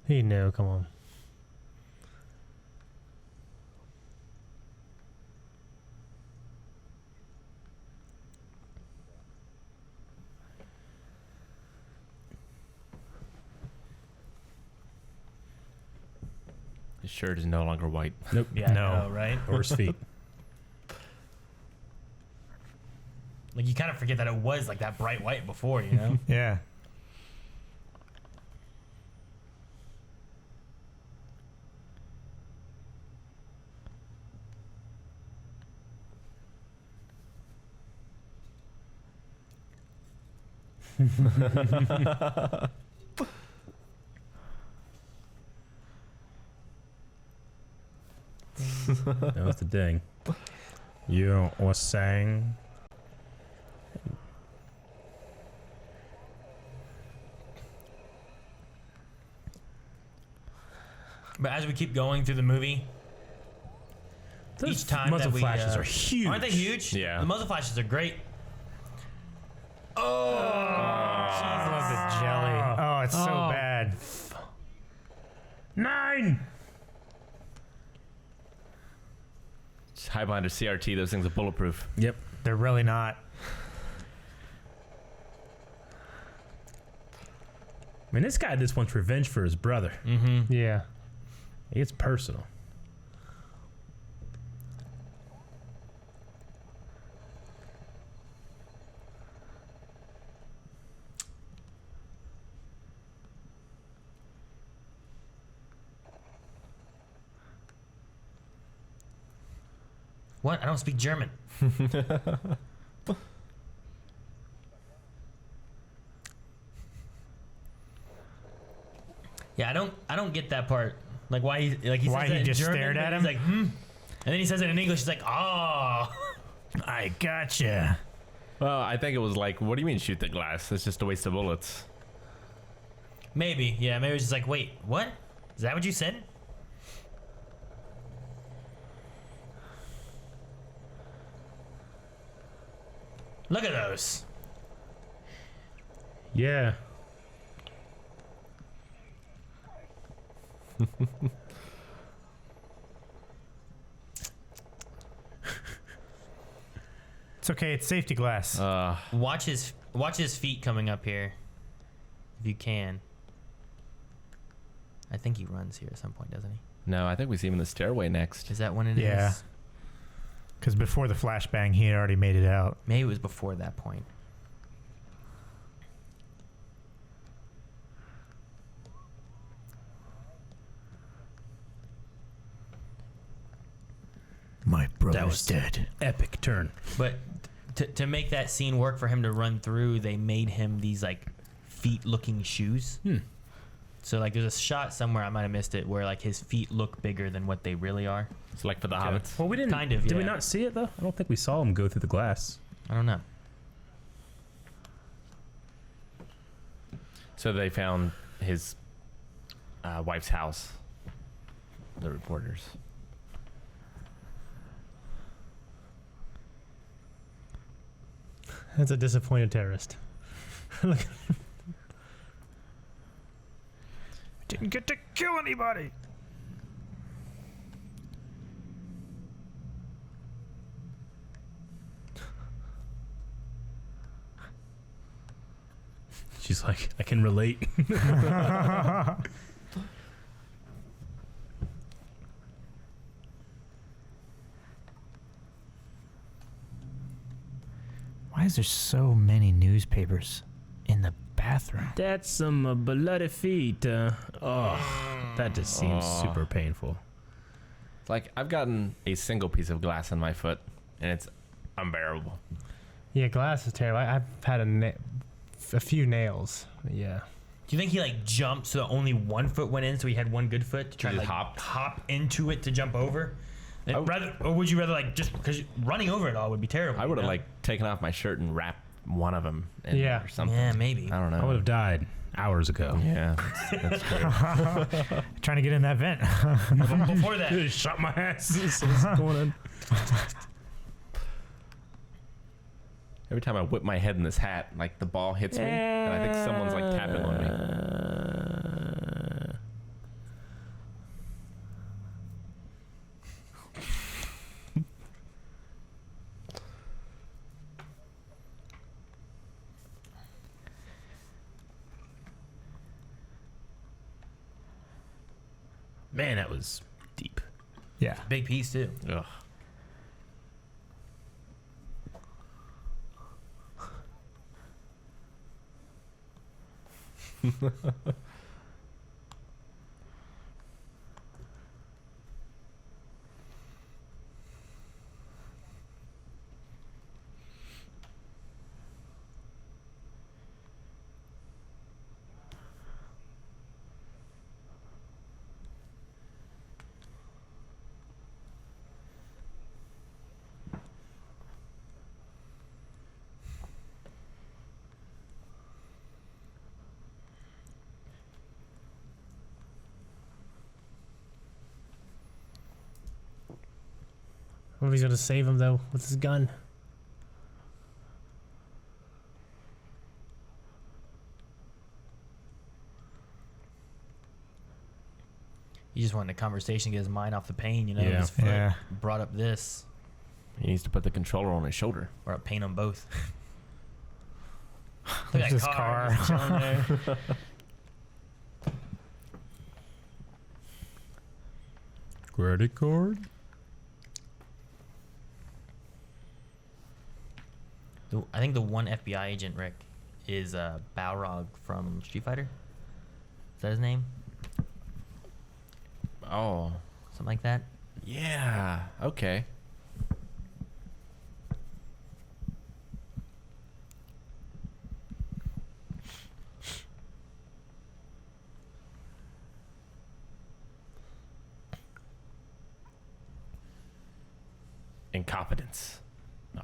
He knew, come on.
His shirt is no longer white.
Nope.
Yeah,
No.
I know, right?
Or his feet.
Like you kind of forget that it was like that bright white before, you know?
Yeah.
That was the ding. You were saying?
But as we keep going through the movie,
Those
each time
muzzle
that we
flashes are huge.
aren't they huge?
Yeah.
The muzzle flashes are great.
I love the jelly. Oh, it's so bad.
9.
Just hide behind a CRT. Those things are bulletproof.
Yep.
They're really not.
I mean, this guy just wants revenge for his brother.
Mm-hmm.
Yeah.
It's personal.
What? I don't speak German. Yeah, I don't get that part. Like why he
Why
says
he
that in
just
German,
stared at
and
him?
he's like, and then he says it in English. He's like, oh.
I gotcha.
Well, I think it was like, what do you mean shoot the glass? It's just a waste of bullets.
Maybe, yeah, maybe it's just like, wait, what? Is that what you said? Look at those.
Yeah.
It's okay. It's safety glass.
Watch his feet coming up here, if you can. I think he runs here at some point, doesn't he?
No, I think we see him in the stairway next.
Is that when it is?
Yeah. Because before the flashbang, he had already made it out.
Maybe it was before that point.
My brother's
was-
dead.
Epic turn.
But to make that scene work for him to run through, they made him these like feet-looking shoes. So like there's a shot somewhere, I might have missed it, where like his feet look bigger than what they really are.
It's like for the hobbits.
Well, we didn't.
Kind of,
Did we
yeah.
not see it though? I don't think we saw him go through the glass.
I don't know.
So they found his wife's house. The reporters.
That's a disappointed terrorist.
Didn't get to kill anybody.
She's like, I can relate.
Why is there so many newspapers in the bathroom?
That's some bloody feet. That just seems super painful.
Like, I've gotten a single piece of glass in my foot, and it's unbearable.
Yeah, glass is terrible. I've had a few nails. Yeah.
Do you think he like jumped so that only one foot went in, so he had one good foot to try to like hop into it to jump over? Or would you rather like just because running over it all would be terrible?
I would have like taken off my shirt and wrapped one of them. Or something.
Yeah, maybe.
I don't know.
I would have died hours ago.
Yeah, that's true.
Trying to get in that vent.
Before that,
Just shot my ass. So what's going on?
Every time I whip my head in this hat, like the ball hits me, and I think someone's like tapping on me.
Man, that was deep.
Yeah.
big piece too.
Ugh.
What if he's gonna save him though with his gun?
He just wanted a conversation, get his mind off the pain, you know.
Yeah.
His foot
Yeah.
brought up this,
He needs to put the controller on his shoulder.
or paint them both. Look
There's
at
this
that
car.
just chilling there.
Credit card?
I think the one FBI agent, Rick, is Balrog from Street Fighter. Is that his name?
Oh,
Something like that.
yeah. Okay. Incompetence. No.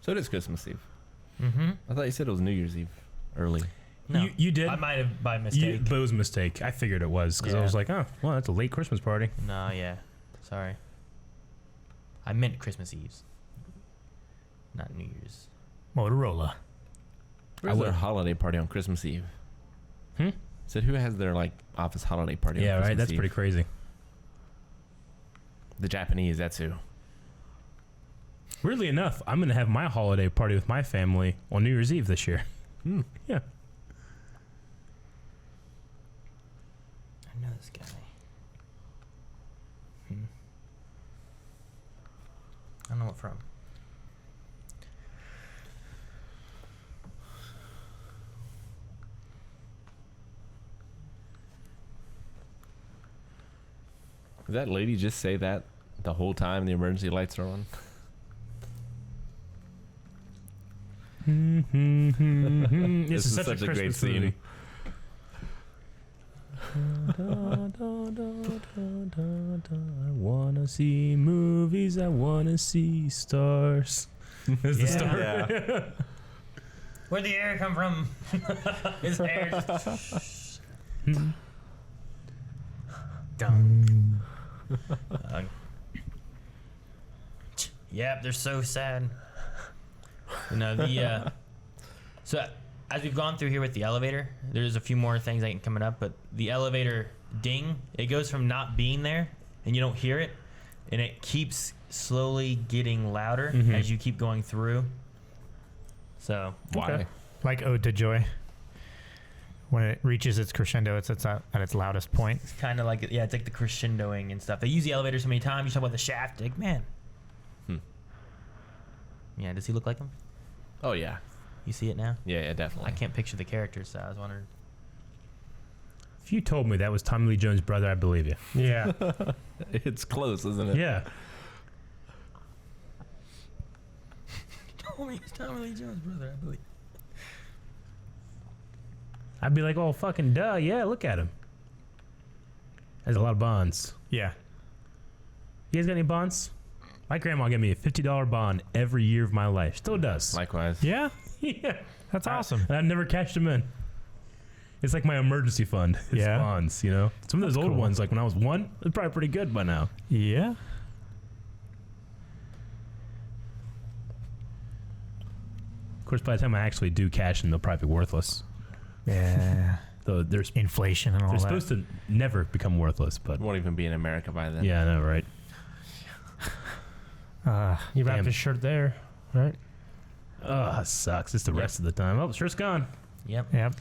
So it is Christmas Eve.
Mm-hmm.
I thought you said it was New Year's Eve early.
No,
You did?
I might have by
You,
mistake.
but it was a mistake. I figured it was because I
Yeah.
was like, oh, well, that's a late Christmas party.
No, yeah. Sorry. I meant Christmas Eve's, not New Year's.
Motorola.
Where's their holiday party on Christmas Eve?
Hmm?
Said who has their like office holiday party?
Yeah,
on
right.
Christmas
That's
Eve?
pretty crazy.
The Japanese. That's who.
Weirdly enough, I'm going to have my holiday party with my family on New Year's Eve this year. Yeah.
I know this guy. I don't know what from.
Did that lady just say that the whole time the emergency lights are on?
This is such a great
Christmas
scene.
movie.
I wanna see movies. I wanna see stars. Is the
Yeah.
star?
Yeah.
Where'd the air come from? His hair. Dun. Yep, they're so sad. So as we've gone through here with the elevator, there's a few more things like coming up, but the elevator ding, it goes from not being there and you don't hear it, and it keeps slowly getting louder as you keep going through. So
Why?
Okay.
Like Ode to Joy. When it reaches its crescendo, it's at its loudest point.
it's kind of like, yeah, it's like the crescendoing and stuff. They use the elevator so many times. You talk about the shaft, like, man. Yeah, does he look like him?
Oh yeah.
You see it now?
Yeah, definitely.
I can't picture the character, so I was wondering.
If you told me that was Tommy Lee Jones' brother, I'd believe you.
Yeah.
It's close, isn't it?
Yeah.
Tommy Lee Jones' brother, I believe.
I'd be like, oh, fucking duh. Yeah, look at him. Has a lot of bonds.
Yeah.
You guys got any bonds? My grandma gave me a $50 bond every year of my life. Still does.
Likewise.
Yeah?
Yeah.
That's awesome.
And I've never cashed them in. It's like my emergency fund. It's
Yeah.
bonds, you know? Some of those
That's
old
cool.
ones, like when I was 1, it's probably pretty good by now.
Yeah.
Of course, by the time I actually do cash in, they'll probably be worthless.
Yeah.
Though
Inflation and all
they're
that.
supposed to never become worthless, but
Won't even be in America by then.
yeah, I know, right?
You wrapped
Damn.
his shirt there, right?
Oh, it sucks. It's the rest of the time. Oh, the shirt's gone.
Yep.
Yep.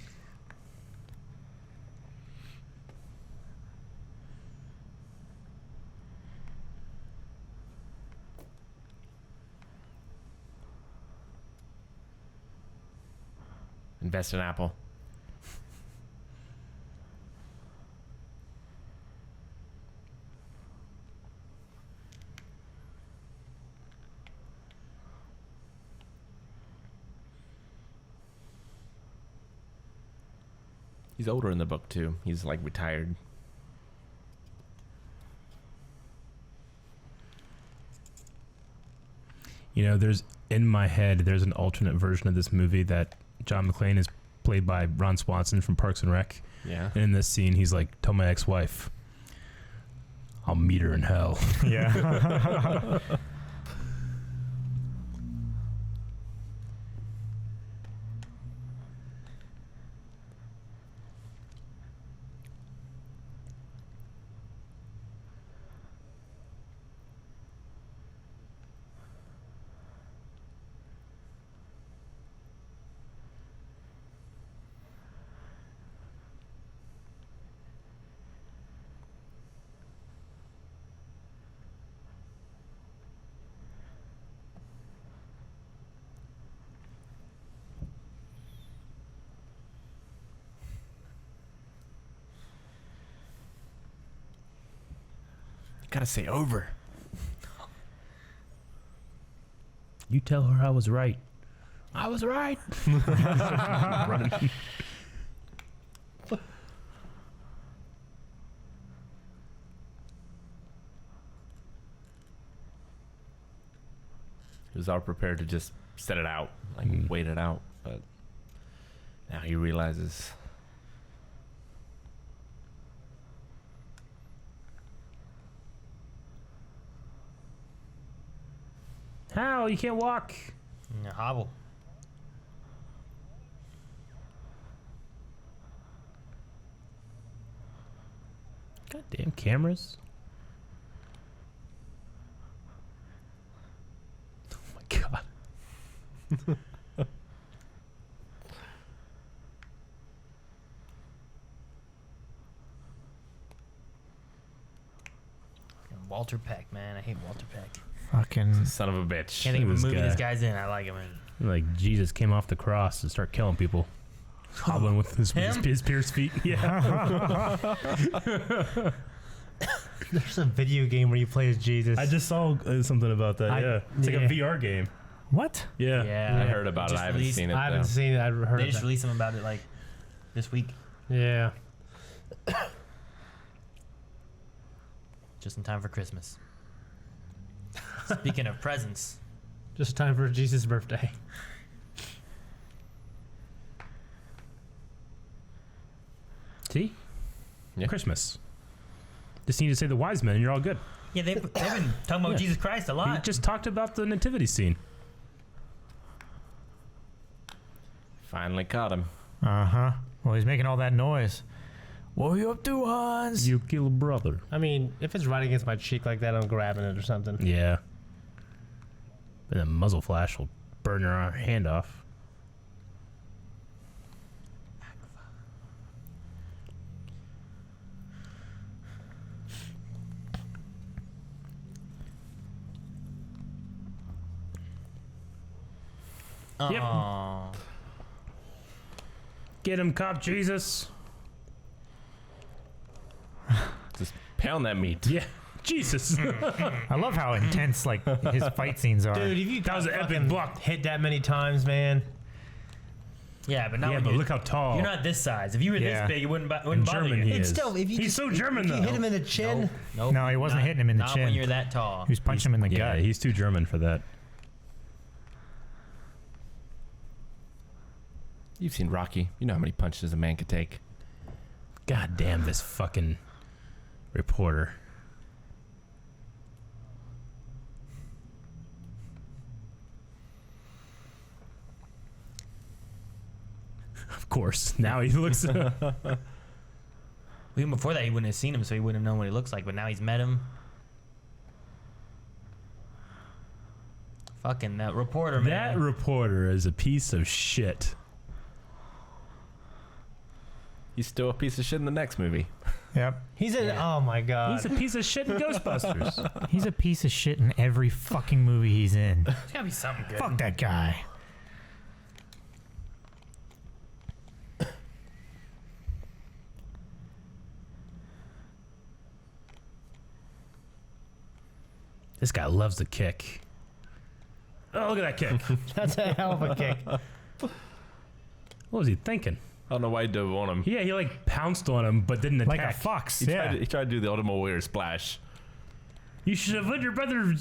Invest in Apple. He's older in the book too. He's like retired.
You know, in my head, there's an alternate version of this movie that John McClane is played by Ron Swanson from Parks and Rec.
Yeah.
And in this scene, he's like, tell my ex-wife, I'll meet her in hell.
Yeah.
Gotta say over.
You tell her I was right. I was right. Running.
He was all prepared to just set it out, like wait it out, but now he realizes.
How? You can't walk.
Yeah, hobble.
Goddamn cameras. Oh my god.
Walter Peck, man. I hate Walter Peck.
Fucking.
Son of a bitch.
Can't think of a
This
movie
guy.
this guy's in. I like him in.
Like Jesus came off the cross and started killing people. Hobbling with his
Him?
pierced feet. Yeah.
There's a video game where you play as Jesus.
I just saw something about that.
I-
Yeah. It's like a
yeah.
VR game.
What?
Yeah.
Yeah,
I heard about it.
just
I haven't
released-
seen it.
I haven't
though.
seen it. I've heard
They just
that.
released them about it like this week,
Yeah.
just in time for Christmas. Speaking of presents,
Just time for Jesus' birthday.
See?
Yeah.
Christmas. Just need to say the wise men and you're all good.
yeah, they've been talking about
Yeah.
Jesus Christ a
He
lot.
just talked about the nativity scene.
Finally caught him.
Uh-huh. Well, he's making all that noise. What are you up to, Hans?
You kill a brother.
I mean, if it's right against my cheek like that, I'm grabbing it or something.
Yeah. And the muzzle flash will burn your hand off. Yep.
Aw.
Get him, cop Jesus.
Just pound that meat.
Yeah. Jesus.
I love how intense like his fight scenes are.
Dude, if you
That was an epic
fucking
block.
hit that many times, man.
Yeah, but not
Yeah,
when
but
you're,
look how tall.
you're not this size. If you were
Yeah.
this big, it wouldn't,
In
wouldn't bother
German
you.
he
It's
is.
still, if you
He's
just,
so German,
if you
though.
hit him in the chin.
Nope,
No, he wasn't
not-
hitting him in the
not
chin.
when you're that tall.
He was punching him in the
Yeah,
gut.
he's too German for that.
You've seen Rocky. You know how many punches a man could take.
God damn this fucking reporter. Of course. Now he looks.
Even before that, he wouldn't have seen him, so he wouldn't have known what he looks like. But now he's met him. Fucking that reporter, man.
That reporter is a piece of shit.
He's still a piece of shit in the next movie.
Yep.
He's in.
Yeah.
Oh my god.
He's a piece of shit in Ghostbusters.
He's a piece of shit in every fucking movie he's in.
There's gotta be something good.
Fuck that guy.
This guy loves the kick. Oh, look at that kick.
That's a hell of a kick.
What was he thinking?
I don't know why he didn't want him.
Yeah, he like pounced on him, but didn't
Like
attack.
a fox.
He tried,
Yeah.
to, he tried to do the Ultimate Warrior splash.
You should have let your brother.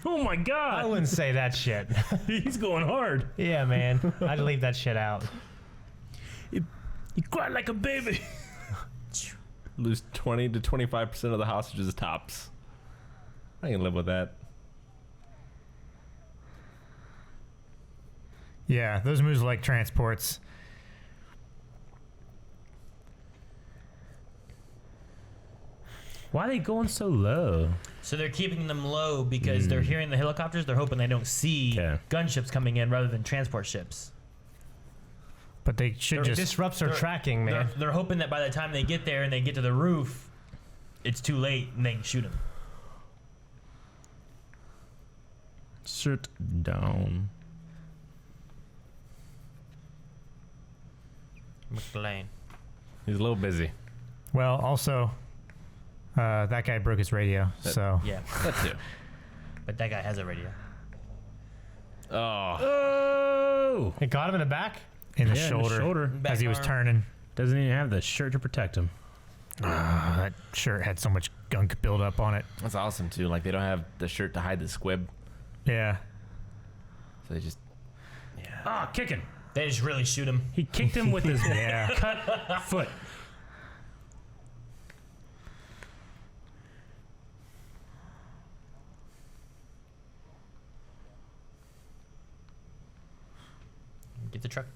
Oh my
I
god,
wouldn't say that shit.
he's going hard.
Yeah, man. I'd leave that shit out.
He cried like a baby.
Lose 20 to 25% of the hostages tops. I can live with that.
Yeah, those moves are like transports.
Why are they going so low?
So they're keeping them low because they're hearing the helicopters. They're hoping they don't see
Okay.
gunships coming in rather than transport ships.
But they should
It
just
disrupts their
they're-
tracking, man.
They're hoping that by the time they get there and they get to the roof, it's too late and they can shoot him.
Sit down.
McLean.
He's a little busy.
well, also that guy broke his radio, so
Yeah,
That too.
but that guy has a radio.
Oh.
Oh,
It got him in the back.
in the
yeah,
shoulder
Back
as he was
arm.
turning.
Doesn't even have the shirt to protect him.
That shirt had so much gunk buildup on it.
That's awesome too. Like they don't have the shirt to hide the squib.
Yeah.
So they just
Ah, kicking.
They just really shoot him.
He kicked him with his
Yeah.
cut foot.
Get the truck.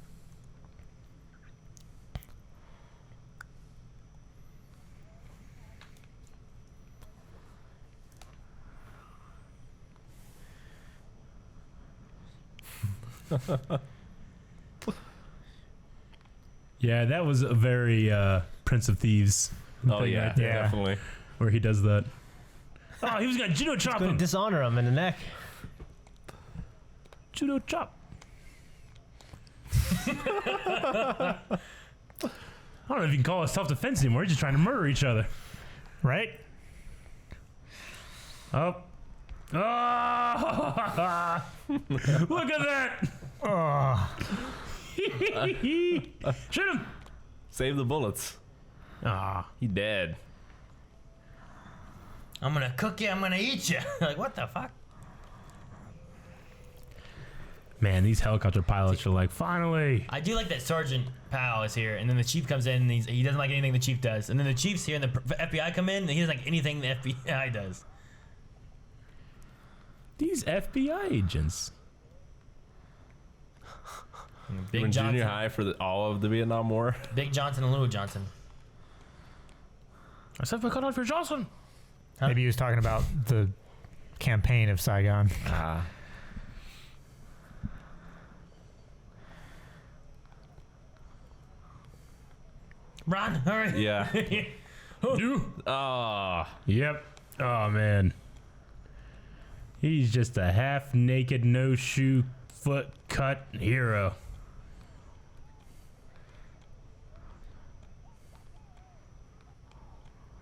Yeah, that was a very Prince of Thieves.
Oh
thing
yeah,
right there,
Yeah.
definitely.
where he does that. Oh, he was gonna judo chop
Going
him.
to dishonor him in the neck.
Judo chop. I don't know if you can call it self-defense anymore. He's just trying to murder each other.
Right?
Oh, Oh! Look at that!
Oh,
Shoot him!
Save the bullets.
Ah,
He dead.
I'm gonna cook you. I'm gonna eat you. Like, what the fuck?
man, these helicopter pilots are like, finally.
I do like that Sergeant Powell is here, and then the chief comes in, and he doesn't like anything the chief does, and then the chief's here, and the FBI come in, and he doesn't like anything the FBI does.
These FBI agents.
You
Big
were in junior
Johnson,
high for all of the Vietnam War.
Big Johnson and Little Johnson.
I said, cut off your Johnson.
Huh?
maybe he was talking about the campaign of Saigon.
Ah.
Run, hurry.
Yeah.
You.
Ah.
Yep. Oh, man. He's just a half-naked, no-shoe, foot-cut hero.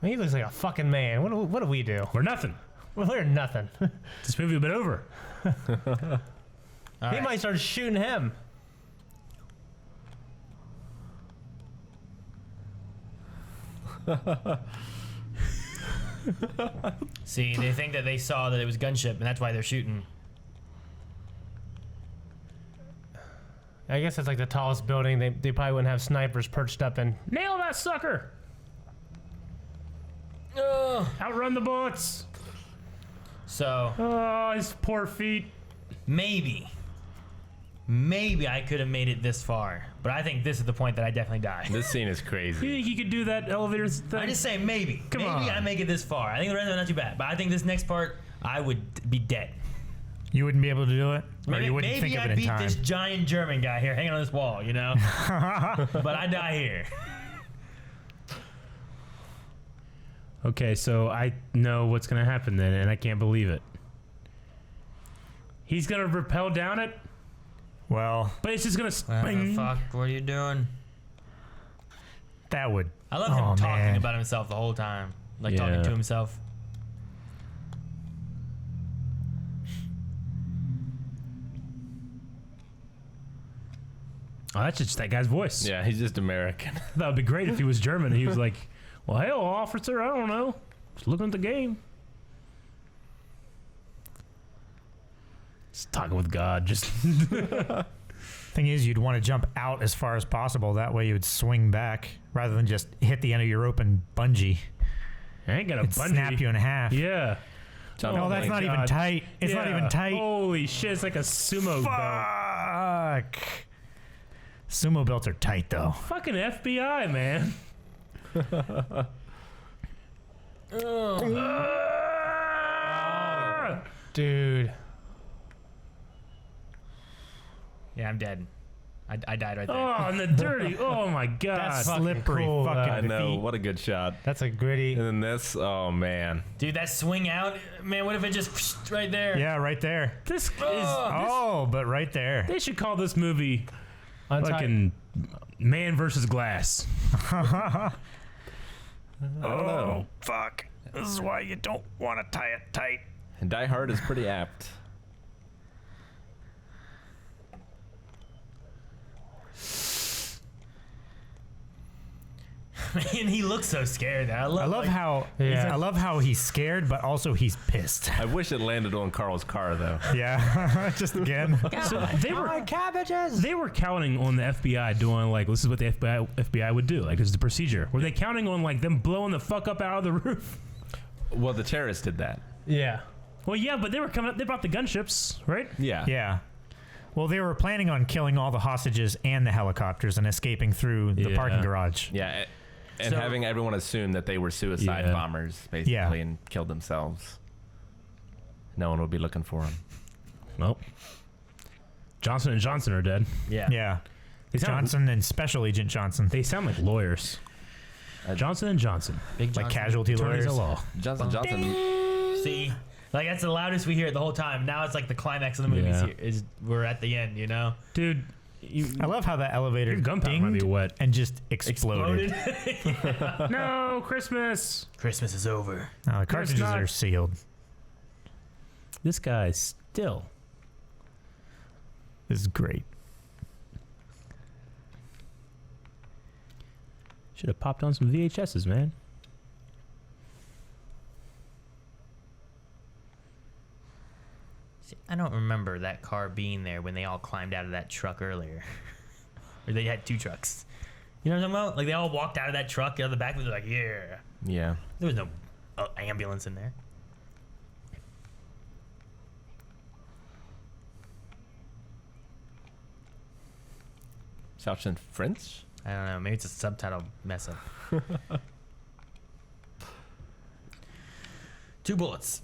He looks like a fucking man. What do we do?
We're nothing.
We're nothing.
This movie would have been over.
All
He
right.
might start shooting him.
See, they think that they saw that it was gunship, and that's why they're shooting.
I guess it's like the tallest building. They probably wouldn't have snipers perched up in.
Nail that sucker. Outrun the bullets.
So
Oh, his poor feet.
maybe I could have made it this far, but I think this is the point that I definitely die.
This scene is
You
crazy.
think he could do that elevator thing?
I just say maybe.
Come
maybe
on.
I make it this far. I think the rest of it not too bad, but I think this next part I would be dead.
You wouldn't be able to do it, or
Maybe,
you wouldn't
maybe
think of
I
it in
beat
time.
this giant German guy here hanging on this wall, you know? But I die here.
Okay, so I know what's gonna happen then, and I can't believe it. He's gonna rappel down it,
Well,
but it's just gonna
What the
spring.
fuck? What are you doing?
that would.
I love him
Oh,
talking
man.
about himself the whole time. Like
Yeah.
talking to himself.
Oh, that's just that guy's voice.
Yeah, he's just American.
That would be great if he was German and he was like, well, hell, officer, I don't know. Just looking at the game. Just talking with God. Just
Thing is, you'd want to jump out as far as possible. That way, you would swing back rather than just hit the end of your rope and bungee.
I ain't got a
It'd
bungee.
snap you in half.
Yeah.
No, that's not even
God.
tight. It's not
Yeah.
even tight.
Holy shit, it's like a sumo belt.
Fuck. Sumo belts are tight though.
Fucking FBI, man.
Dude.
Yeah, I'm dead. I died right there.
Oh, and the dirty. Oh my God.
That's fucking
Slippery
cool,
fucking
I know.
feet.
What a good shot.
That's a gritty.
And then this. Oh man.
Dude, that swing out, man, what if it just right there?
Yeah, right there.
This is.
Oh, but right there.
They should call this movie
Untied.
fucking Man versus Glass.
I don't know.
Fuck. This is why you don't want to tie it tight.
And Die Hard is pretty apt.
And he looks so scared. I love like,
how
Yeah.
I love how he's scared, but also he's pissed.
I wish it landed on Carl's car though.
Yeah, just again.
So they were
cabbages.
they were counting on the FBI doing like this is what the FBI would do, like this is the procedure. Were they counting on like them blowing the fuck up out of the roof?
Well, the terrorists did that.
Yeah.
Well, yeah, but they were coming up. They brought the gunships, right?
Yeah.
Yeah. Well, they were planning on killing all the hostages and the helicopters and escaping through the
Yeah.
parking garage.
Yeah. And
So-
having everyone assume that they were suicide
Yeah.
bombers, basically,
Yeah.
and killed themselves. No one would be looking for them.
Well, Johnson and Johnson are dead.
yeah.
Yeah.
They sound,
Johnson and Special Agent Johnson.
They sound like lawyers. Johnson and Johnson,
Big
like
Johnson.
casualty
attorneys
lawyers.
of law.
Johnson.
See, like that's the loudest we hear it the whole time. Now it's like the climax of the movies
Yeah.
here is we're at the end, you know?
Dude, you,
I love how that elevator
your gunpowder might be
dinged
wet.
and just exploded.
No, Christmas.
Christmas is over.
No, the cartridges
not.
are sealed.
This guy still.
This is great.
Should have popped on some VHSs, man.
See, I don't remember that car being there when they all climbed out of that truck earlier. Or they had 2 trucks. You know what I'm talking about? Like they all walked out of that truck, out of the back, and they're like, yeah.
Yeah.
There was no ambulance in there.
South in French?
I don't know. Maybe it's a subtitle mess up. 2 bullets.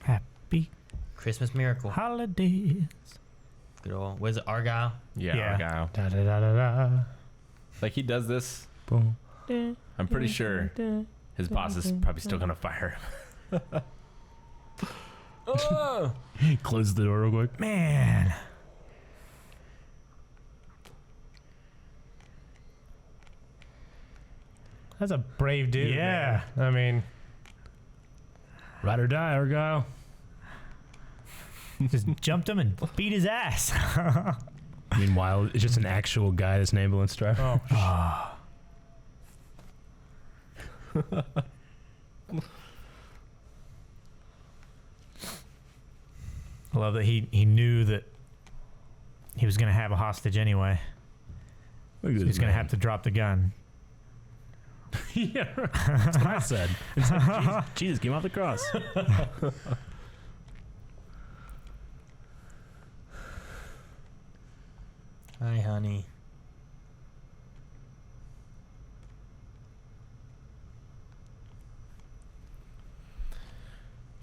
Happy
Christmas miracle.
holidays.
Good old. What is it? Argyle?
Yeah,
Yeah.
Argyle.
Da, da, da, da, da.
Like he does this.
Boom.
I'm pretty sure his boss is probably still gonna fire him. Oh!
Close the door real quick.
Man.
That's a brave dude.
Yeah.
man. I mean,
Ride or die, Argyle.
Just jumped him and beat his ass.
Meanwhile, it's just an actual guy that's an ambulance driver.
oh,
I love that he knew that he was going to have a hostage anyway.
Look at
So
this
he's going to
man.
have to drop the gun.
Yeah, that's what I said. It's like, Jesus came off the cross.
Hi, honey.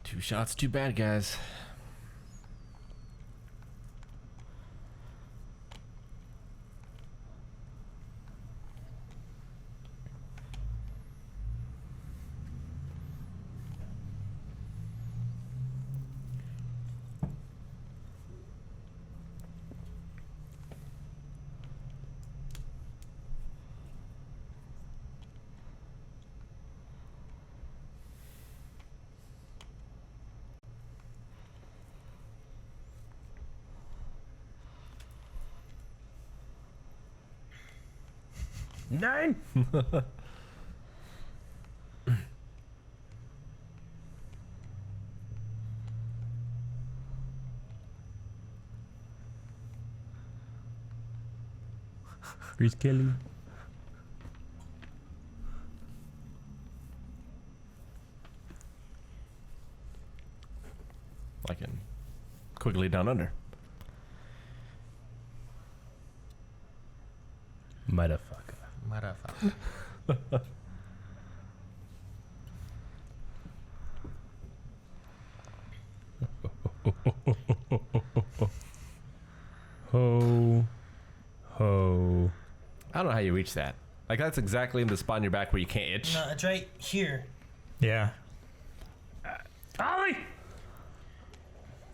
Two shots, too bad, guys.
Nine. Grease Kelly.
Like in Quickly Down Under.
Motherfucker.
Motherfucker.
Ho. Ho.
I don't know how you reach that. Like that's exactly in the spot in your back where you can't itch.
No, it's right here.
Yeah.
Ollie!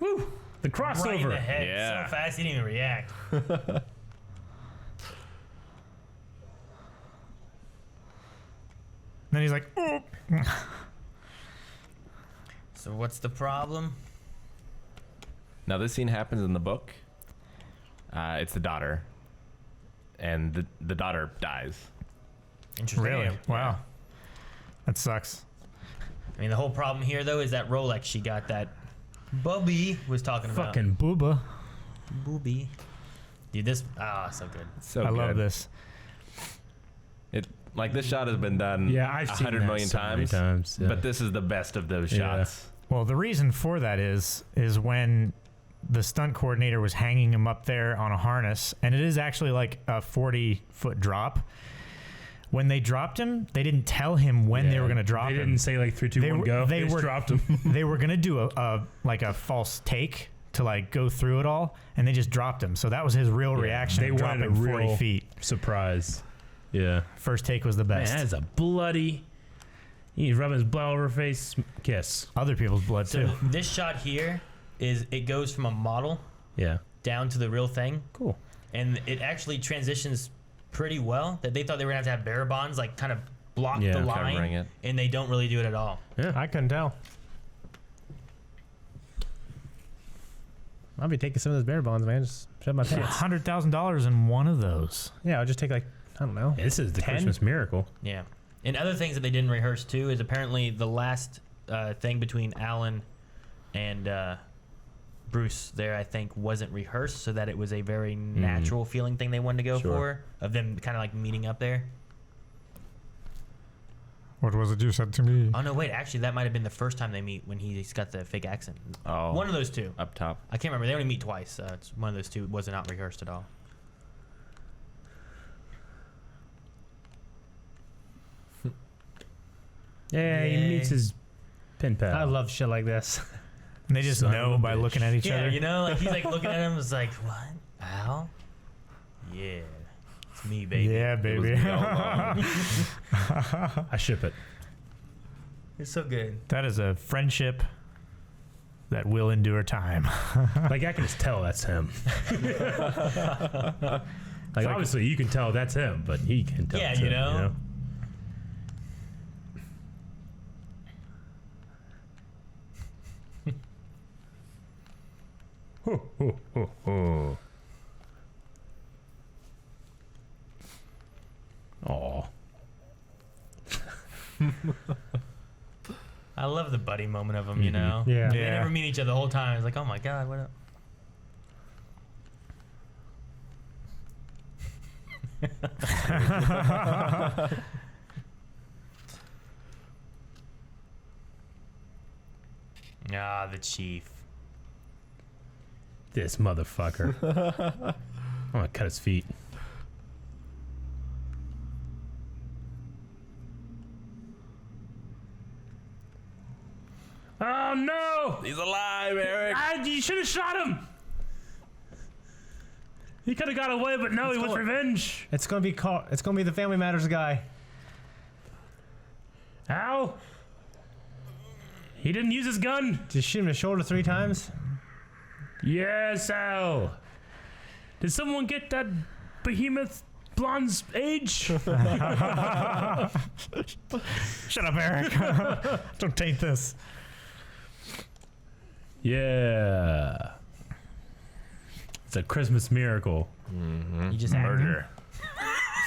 Woo! The crossover.
Right in the head.
Yeah.
So fast, he didn't even react.
Then he's like, oh.
So what's the problem?
Now this scene happens in the book. It's the daughter, and the daughter dies.
Interesting.
Really? Wow. That sucks.
I mean, the whole problem here, though, is that Rolex she got that Bubby was talking about.
Fucking booba.
Booby. Dude, this... Ah, so good.
So
I
good.
love this.
It like this shot has been done.
Yeah, I've seen
100
that
million
so many
times.
times, yeah.
But this is the best of those
Yeah.
shots.
Well, the reason for that is when the stunt coordinator was hanging him up there on a harness, and it is actually like a 40-foot drop. When they dropped him, they didn't tell him when they were going to drop
They
him.
didn't say like 3, 2, 1, go. They just dropped him.
They were going to do a false take to like go through it all, and they just dropped him. So that was his real reaction.
They wanted
dropping
a
40
real
feet.
Surprise. Yeah.
First take was the
Man,
best.
that is a bloody. He's rubbing his blood over her face. Kiss.
Other people's blood
So
too.
this shot here is it goes from a model
Yeah.
down to the real thing,
Cool.
and it actually transitions pretty well. That they thought they were gonna have bare bonds like kind of block
Yeah,
the
covering
line,
it.
and they don't really do it at all.
I couldn't tell. I'll be taking some of those bear bonds, man. Just shove my pants.
$100,000 in one of those.
Yeah, I'll just take like, I don't know.
Yeah, this is the
10?
Christmas miracle.
Yeah. And other things that they didn't rehearse too is apparently the last thing between Alan and Bruce there, I think, wasn't rehearsed, so that it was a very natural feeling thing they wanted to go for, of them kind of like meeting up there.
What was it you said to me?
Oh no, wait, actually that might have been the first time they meet when he's got the fake accent.
Oh,
One of those two.
up top.
I can't remember. They only meet twice. It's one of those two was not rehearsed at all.
Yeah, he
Yay.
meets his pen pal.
I love shit like this.
And they just
Son
know
of a
by
bitch.
looking at each
Yeah,
other.
you know, like he's like looking at him, it's like, what? Al? Yeah, it's me, baby.
Yeah,
It was
baby.
me all along.
I ship it.
It's so good.
That is a friendship that will endure time.
Like, I can just tell that's him. Like, obviously, you can tell that's him, but he can tell
Yeah,
it's
you
him,
know?
Ho, ho, ho, ho. Aw.
I love the buddy moment of them, you know?
Yeah.
They
Yeah.
never meet each other the whole time. It's like, oh my god, what up? Ah, the chief.
This motherfucker. I'm gonna cut his feet. Oh no!
He's alive, Eric.
You should have shot him. He could have got away, but no, he wants revenge.
It's gonna be It's gonna be the Family Matters guy.
Ow! He didn't use his gun.
Just shoot him in the shoulder 3 times.
Yes, Al. Did someone get that behemoth blonde's age?
Shut up, Eric. Don't taint this.
Yeah. It's a Christmas miracle.
You just murder.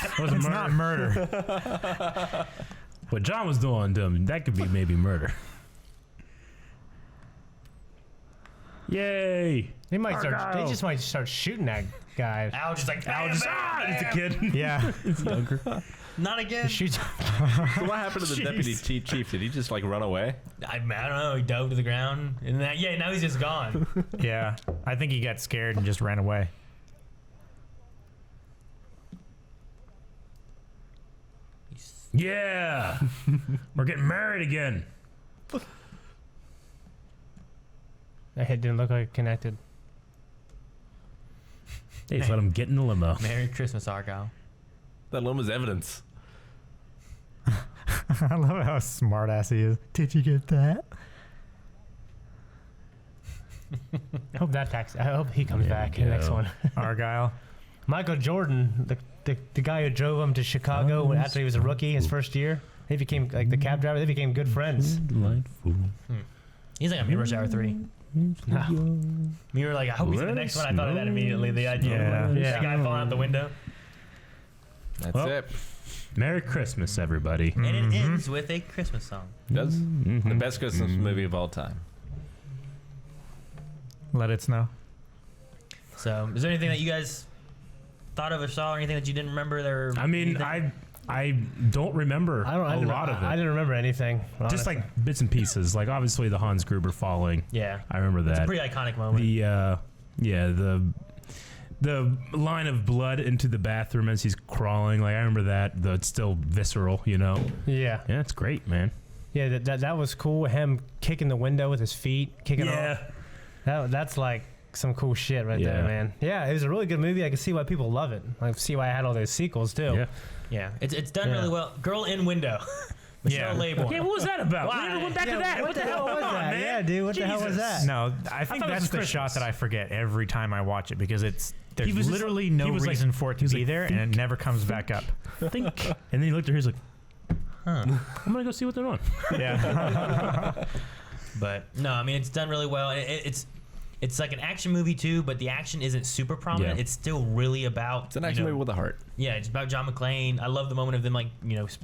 It wasn't
It's
murder.
not murder.
What John was doing to him, that could be maybe murder. Yay!
They might start.
Argyle.
They just might start shooting that guy.
Al just like,
Al just, it's a kid.
Yeah.
not again.
Shoots.
So what happened to the deputy chief? Did he just like run away?
I don't know. He dove to the ground, and now he's just gone.
Yeah. I think he got scared and just ran away.
Yeah! We're getting married again.
That head didn't look like it connected.
They just let him get in the limo.
Merry Christmas, Argyle.
That limo's evidence.
I love how smart ass he is. Did you get that?
I hope I hope he comes
There
back
you
in the next
go.
one.
Argyle.
Michael Jordan, the guy who drove him to Chicago after he was a rookie his first year. They became like the cab driver. They became good friends.
Delightful.
He's like on Rush Hour 3. You were like, I hope he's in the next one. I thought of that immediately. The idea of
Yeah.
the guy falling out the window.
That's
Well,
it.
Merry Christmas, everybody.
And it ends with a Christmas song.
Does
Mm-hmm.
the best Christmas movie of all time.
Let it snow.
So, is there anything that you guys thought of or saw, or anything that you didn't remember? There.
I mean, I don't remember a lot of it.
I didn't remember anything.
Just
honestly.
like bits and pieces. Like obviously the Hans Gruber falling.
Yeah.
I remember
It's a
that.
pretty iconic moment.
The line of blood into the bathroom as he's crawling. Like I remember that. It's still visceral, you know.
yeah,
Yeah, it's great, man.
yeah. That was cool. Him kicking the window with his feet, kicking off. That's like some cool shit right there,
Yeah.
man. Yeah, it was a really good movie. I can see why people love it. I can see why I had all those sequels too.
Yeah.
Yeah. It's done
Yeah.
really well. Girl in Window. Michelle Label.
Yeah, what was that about?
Why?
We never went back to that.
What the hell was
Come on,
that?
man.
Yeah, dude. What the hell was
Jesus.
that?
No, I think
thought it
that's
was
the
Christmas.
shot that I forget every time I watch it because there's
was just-
literally
he
no
was like-
reason for it
he
to
was
be
like,
there and it never comes back up.
Think. And then he looked at her. He's like, I'm gonna go see what they're on.
Yeah.
But no, I mean it's done really well. It's like an action movie too, but the action isn't super prominent.
Yeah.
It's still really about.
It's an action movie with a heart.
Yeah, it's about John McClane. I love the moment of them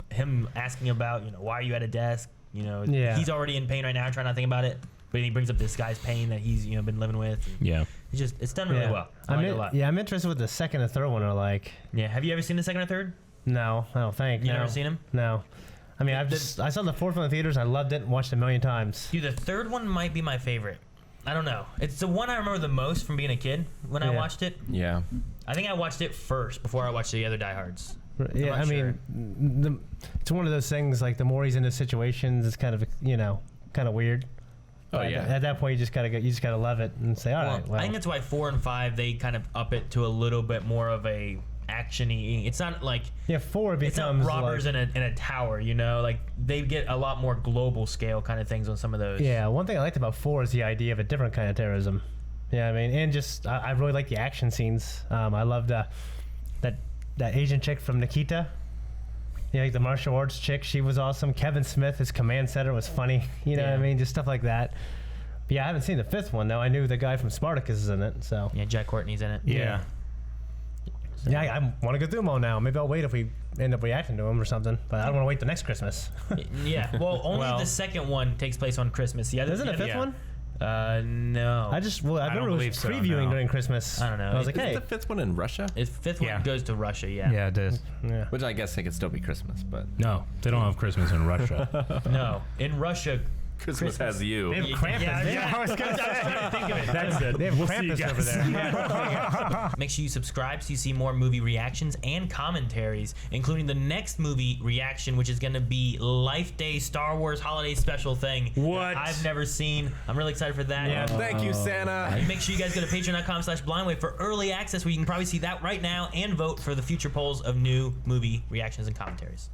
him asking about why are you at a desk.
Yeah.
He's already in pain right now, trying not to think about it. But he brings up this guy's pain that he's been living with.
Yeah.
It's done really well. I like it a lot.
Yeah, I'm interested what the second and third one are like.
Yeah. Have you ever seen the second or third?
No, I don't think.
You
no.
never seen them?
No. I mean, I saw the fourth one in the theaters. I loved it and watched it a million times.
Dude, the third one might be my favorite. I don't know. It's the one I remember the most from being a kid when I watched it.
Yeah.
I think I watched it first before I watched the other Die Hards.
Yeah,
not
I mean, it's one of those things. Like the more he's into situations, it's kind of kind of weird.
Oh
But
yeah.
At that point, you just gotta love it and say, all right. Well,
I think that's why 4 and 5 they kind of up it to a little bit more of a action-y. It's not like
4 becomes
it's not robbers
like,
in a tower. Like they get a lot more global scale kind of things on some of those.
Yeah, one thing I liked about 4 is the idea of a different kind of terrorism. Yeah, I mean, and just I really like the action scenes. I loved that Asian chick from Nikita. Yeah, like the martial arts chick, she was awesome. Kevin Smith, his command center, was funny. What I mean? Just stuff like that. But yeah, I haven't seen the 5th one though. I knew the guy from Spartacus is in it, so
Yeah, Jack Courtney's in it.
Yeah.
yeah, I want to go through them all now. Maybe I'll wait if we end up reacting to them or something. But I don't want to wait till next Christmas.
Yeah. Well, only
Well-
the second one takes place on Christmas. The other
Isn't the 5th
yeah.
one?
No.
I
don't
remember it was
believe so,
previewing
no.
during Christmas.
I don't know.
I was like,
Isn't
hey,
the 5th one in Russia?
His 5th
Yeah.
one goes to Russia. Yeah.
Yeah, it is.
yeah.
Which I guess it could still be Christmas, but
No, they don't have Christmas in Russia.
No, in Russia.
Christmas has you.
They have Krampus.
Yeah,
I was gonna say.
think of it.
That's it.
They have
We'll see you
Krampus over
guys.
there.
Make sure you subscribe so you see more movie reactions and commentaries, including the next movie reaction, which is going to be Life Day Star Wars Holiday Special thing.
What?
that I've never seen. I'm really excited for that.
Yeah.
Thank you, Santa.
And make sure you guys go to patreon.com/blindwave for early access where you can probably see that right now and vote for the future polls of new movie reactions and commentaries.